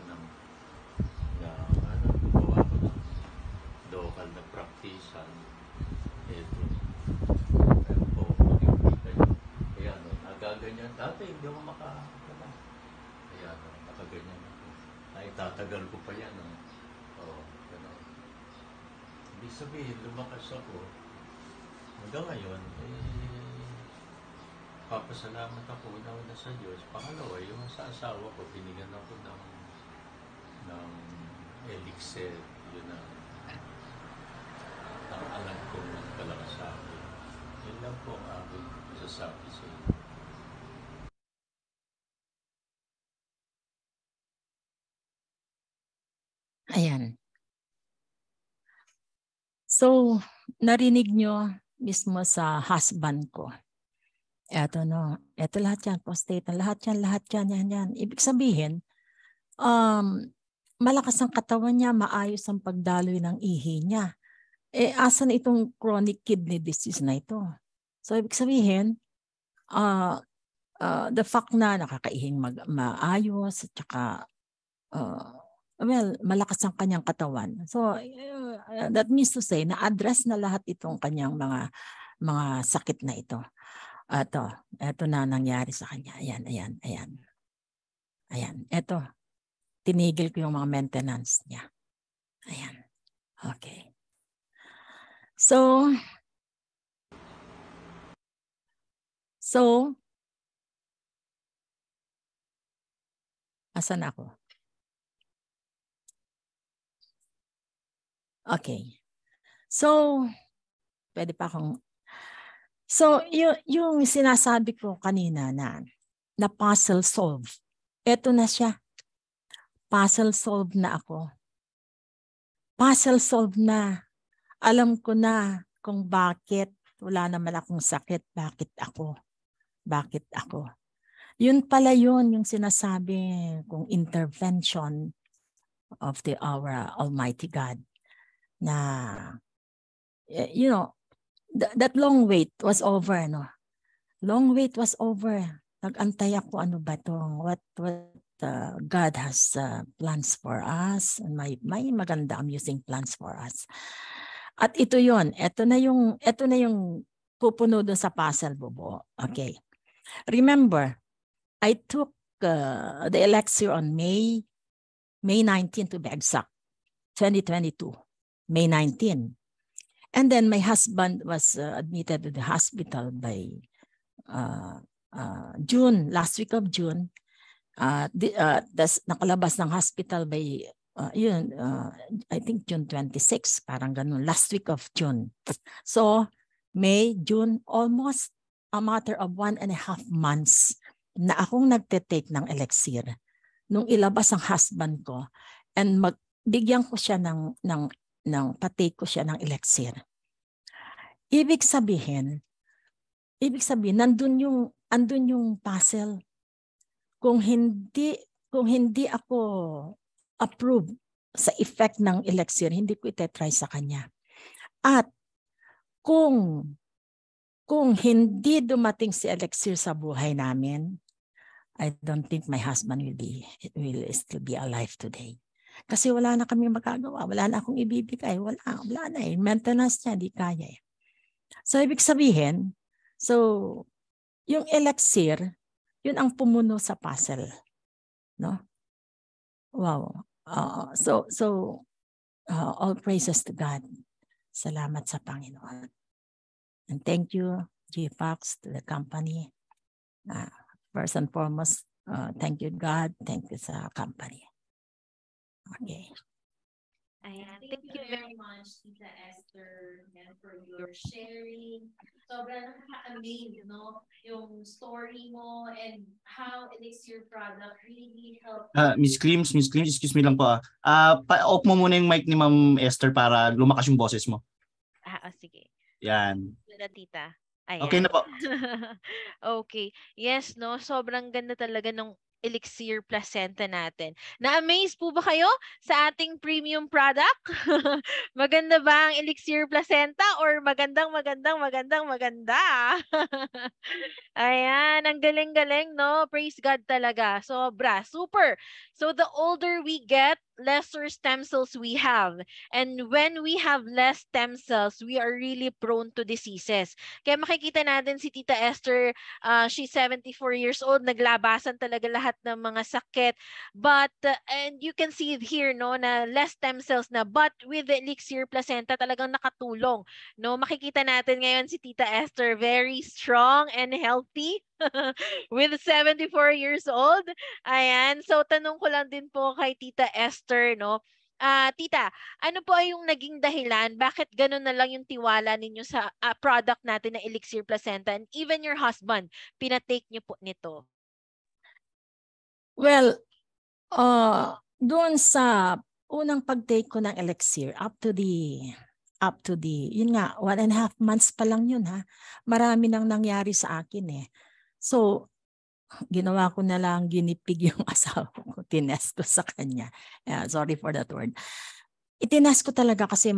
gumawa ko ng local na practicean. Pero po, makikita nyo. Kaya nagaganyan. Dati hindi ako Kaya nakaganyan ako. Naitatagal ko pa yan. Gano'n. Ibig sabihin, lumakas ako. Hanggang ngayon, papasalamat ako una sa Diyos. Pangalawa, yung sa asawa ko, binigyan ako ng elixir. Yun ang alam ko nagpalakas sa akin. Yun lang po ang aking masasabi sa inyo. Ayan. So, narinig nyo mismo sa husband ko. Eto lahat yan, prostate, lahat yan. Ibig sabihin, malakas ang katawan niya, maayos ang pagdaloy ng ihi niya. Asan itong chronic kidney disease na ito? So, ibig sabihin, the fact na nakakaihing maayos, at saka, malakas ang kanyang katawan. So, that means to say, na-address na lahat itong kanyang mga sakit na ito. Ito na nangyari sa kanya. Ayan. Ito. tinigil ko yung mga maintenance niya. Ayan. Okay. So, asan ako? Okay. So, pwede pa akong... So, yung sinasabi ko kanina na puzzle solve. Ito na siya. Puzzle solve na ako. Puzzle solve na. Alam ko na kung bakit wala naman akong sakit. Bakit ako? Bakit ako? Yun pala yun, yung sinasabi kong intervention of our Almighty God. Na, you know, that long wait was over, no? Long wait was over. Nag-antay ako, ano ba to? What God has plans for us. May maganda amusing plans for us. At ito yon, ito na yung pupuno doon sa puzzle, Bobo. Okay. Remember, I took the elixir on May 19 to be exact, 2022, May 19. And then my husband was admitted to the hospital by June, last week of June. Nakalabas ng hospital by, I think June 26, parang ganun, last week of June. So, May, June, almost a matter of 1.5 months na akong nagte-take ng elixir. Nung ilabas ang husband ko, and bigyan ko siya patake ko siya ng elixir. Ibig sabihin, andun yung puzzle. Kung hindi ako approve sa effect ng elixir, hindi ko itetry sa kanya. At kung hindi dumating si elixir sa buhay namin, I don't think my husband will still be alive today. Kasi wala na kami magagawa. Wala na akong ibibigay. Wala na eh. Maintenance niya, di kaya eh. So, ibig sabihin, yung elixir, yun ang pumuno sa puzzle. No? Wow. All praises to God. Salamat sa Panginoon. And thank you, GFox, to the company. First and foremost, thank you, God. Thank you sa company. Okay. Ayan. Thank you very much, Tita Esther, for your sharing. Sobrang nakaka-amaze, no? Yung story mo and how Elixir product really helped. Miss Creams, excuse me lang po. Pa-off mo muna yung mic ni Ma'am Esther para lumakas yung boses mo. Sige. Yan. Ganda, Tita. Ayan. Okay na po. Okay. Yes, no? Sobrang ganda talaga ng Elixir Placenta natin. Na-amaze po ba kayo sa ating premium product? Maganda ba ang Elixir Placenta or maganda? Ayan, ang galing-galing, no? Praise God talaga. Sobra, super. So the older we get, lesser stem cells we have. And when we have less stem cells, we are really prone to diseases. Kaya makikita natin si Tita Esther, she's 74 years old, naglabasan talaga lahat ng mga sakit. But, and you can see here, no, na less stem cells na. But with the Elixir Placenta, talagang nakatulong. No, makikita natin ngayon si Tita Esther, very strong and healthy. With 74 years old. Ayan. So, tanong ko lang din po kay Tita Esther, no? Tita, ano po ay yung naging dahilan? Bakit gano'n na lang yung tiwala ninyo sa product natin na Elixir Placenta and even your husband, pinatake niyo po nito? Well, doon sa unang pag-take ko ng elixir, up to the, yun nga, 1.5 months pa lang yun ha. Marami nang nangyari sa akin eh. So, ginawa ko na lang, ginipig yung asawa ko, tinest ko sa kanya. Sorry for that word. Itinest ko talaga kasi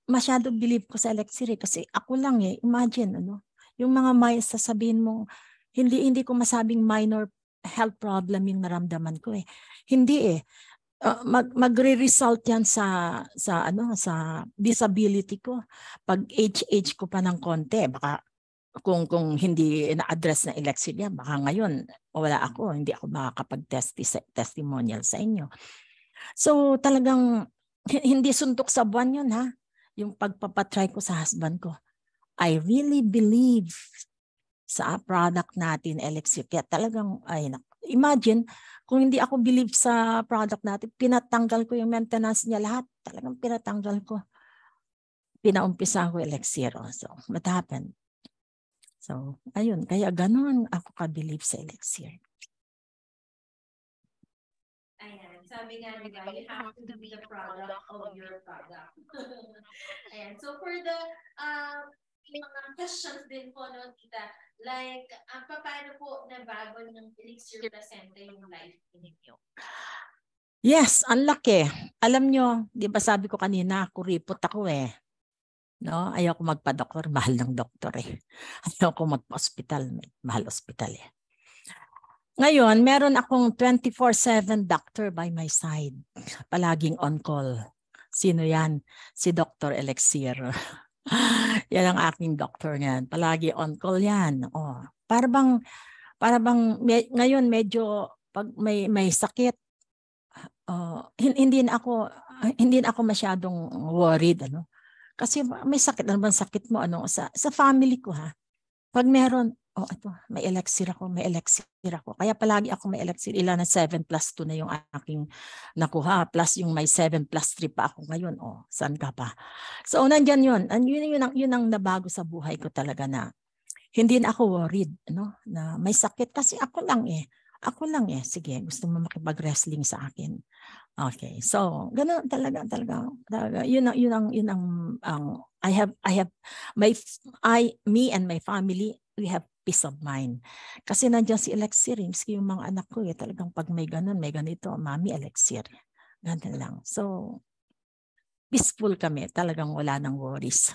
masyado believe ko sa elixir kasi ako lang eh, imagine yung mga sasabihin mo, hindi ko masabing minor health problem yung naramdaman ko eh. Hindi eh. Magre-result yan sa disability ko. Pag age ko pa ng konti, baka kung hindi na-address na Elixir niya, baka ngayon wala ako, hindi ako makakapag-testimonial sa inyo. So talagang hindi suntok sa buwan yun, ha? Yung pagpapatry ko sa husband ko. I really believe sa product natin, Elixir. Kaya talagang, imagine, kung hindi ako believe sa product natin, pinatanggal ko yung maintenance niya lahat. Talagang pinatanggal ko. Pinaumpisa ko Elixir. So, what happened? So, ayun. Kaya ganun ako ka-believe sa Elixir. Ayan, sabi nga diba, you have to be the product of your product. Ayan, so for the mga questions din po, no, tita, like, paano po nabago ng Elixir Placenta yung life ninyo? Yes, ang laki. Alam nyo, di ba sabi ko kanina, kuripot ako eh. No? Ayaw ko magpa-doktor, mahal ng doktor eh. Ayaw ko magpa-hospital, mahal hospital eh. Ngayon, meron akong 24/7 doctor by my side. Palaging on call. Sino yan? Si Dr. Elixir. Yan ang aking doctor niyan. Palagi on call yan. Oh, para bang ngayon medyo pag may sakit, hindi na ako masyadong worried, ano. Kasi may sakit, ano bang sakit mo, ano, sa family ko, ha. Pag meron, ito, may Elixir ako. Kaya palagi ako may Elixir. Ilan na 7+2 na yung aking nakuha. Plus yung may 7+3 pa ako ngayon. Saan ka pa? So, nandyan yun. Yun ang nabago sa buhay ko talaga, na hindi na ako worried, no? Na may sakit. Kasi ako lang eh. Sige, gusto mo makipag-wrestling sa akin. Okay. So, ganoon talaga. Yun ang me and my family, we have peace of mind. Kasi nandiyan si Elixir, yung mga anak ko, talagang pag may ganito, Mami, Elixir. Ganun lang. So, peaceful kami. Talagang wala nang worries.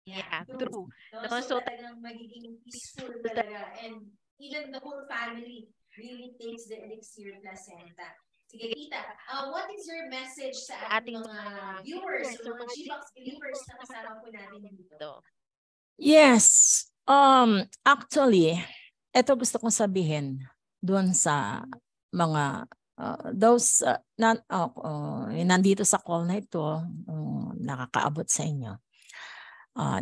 Yeah, true. No, so talagang magiging peaceful talaga, and even the whole family really takes the Elixir Placenta. Sige, tita, what is your message sa ating mga viewers, mga GBox believers na kasama po natin dito? Yes. Actually, ito gusto kong sabihin doon sa mga those nandito sa call na ito, nakakaabot sa inyo.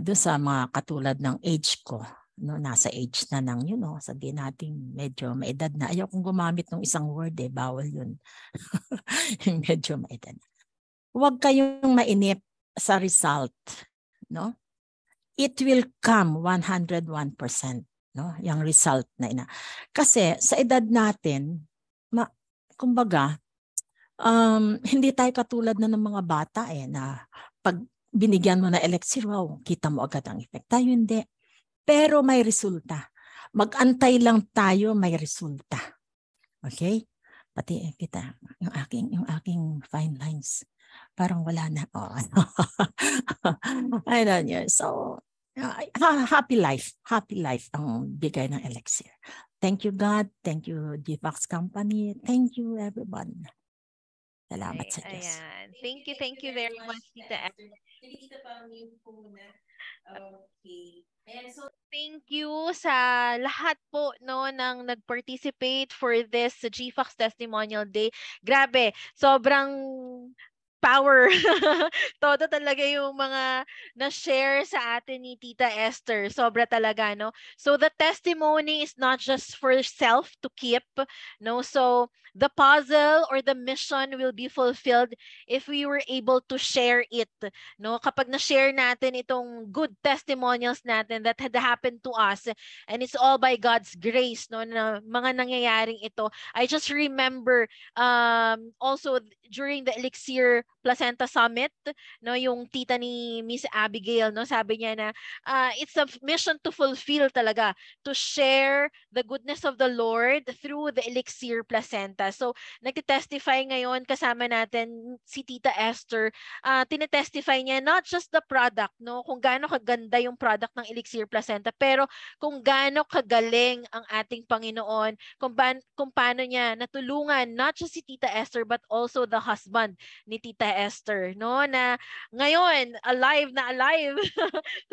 Doon sa mga katulad ng age ko, no, nasa age na ng, sabihin natin medyo maedad na. Ayaw kong gumamit ng isang word bawal yun. Yung medyo maedad. Huwag kayong mainip sa result, no? It will come 101%, no? Yung result na ina. Kasi sa edad natin, kumbaga, hindi tayo katulad na ng mga bata na pag binigyan mo na Elixir, wow, kita mo agad ang effect. Tayo hindi. Pero may resulta. Mag-antay lang tayo, may resulta. Okay? Pati kita, yung aking fine lines, parang wala na. I don't know. So, happy life ang bigay ng Elixir. Thank you, God. Thank you, GBox Company. Thank you, everyone. Salamat sa Diyos. Ayan. Thank you very much, Tita Esther. Tita Pamil po muna. Okay. And so, thank you sa lahat po, no, ng nag-participate for this GBox Testimonial Day. Grabe, sobrang power. Todo talaga yung mga na-share sa atin ni Tita Esther. Sobra talaga, no? So the testimony is not just for self to keep, no? So the puzzle or the mission will be fulfilled if we were able to share it, no? Kapag na-share natin itong good testimonials natin that had happened to us, and it's all by God's grace, no, na mga nangyayaring ito. I just remember also during the Elixir Placenta Summit, no, yung tita ni Miss Abigail, no, sabi niya na it's a mission to fulfill talaga, to share the goodness of the Lord through the Elixir Placenta. So nagtitestify ngayon kasama natin si Tita Esther. Tinetestify niya not just the product, no, kung gaano kaganda yung product ng Elixir Placenta, pero kung gaano kagaling ang ating Panginoon, kung paano niya natulungan not just si Tita Esther but also the husband ni Tita Tita Esther, no? Na ngayon, alive na alive.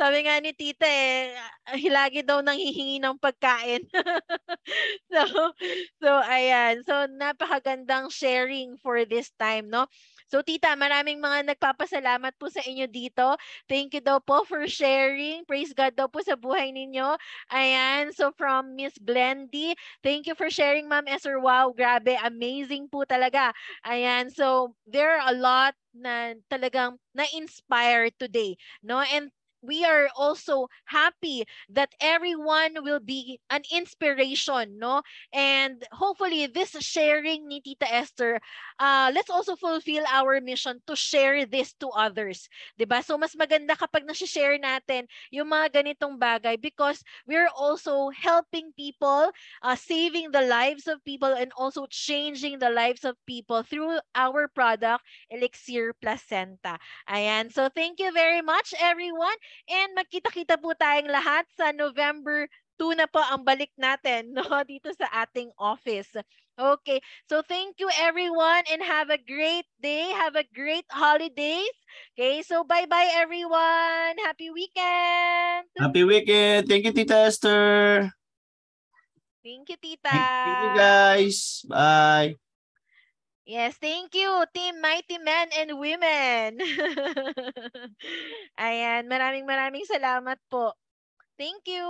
Sabi nga ni Tita lagi daw nang hihingi ng pagkain. so, so ayan. So napakagandang sharing for this time, no? So Tita, maraming mga nagpapasalamat po sa inyo dito. Thank you daw po for sharing. Praise God daw po sa buhay ninyo. Ayan. So from Miss Glendy, thank you for sharing, Ma'am Esther. Wow, grabe. Amazing po talaga. Ayan. So there are a lot na talagang na-inspire today, no? And we are also happy that everyone will be an inspiration, no? And hopefully this sharing ni Tita Esther, let's also fulfill our mission to share this to others, 'di ba? So mas maganda kapag na-share natin yung mga ganitong bagay because we're also helping people, saving the lives of people, and also changing the lives of people through our product, Elixir Placenta. Ayan. So thank you very much, everyone. And magkita-kita po tayong lahat sa November 2 na po ang balik natin, no, dito sa ating office. Okay. So thank you, everyone, and have a great day. Have a great holidays. Okay. So bye-bye, everyone. Happy weekend. Happy weekend. Thank you, Tita Esther. Thank you, Tita. Thank you, guys. Bye. Yes, thank you, Team Mighty Men and Women. Ayan, maraming salamat po. Thank you.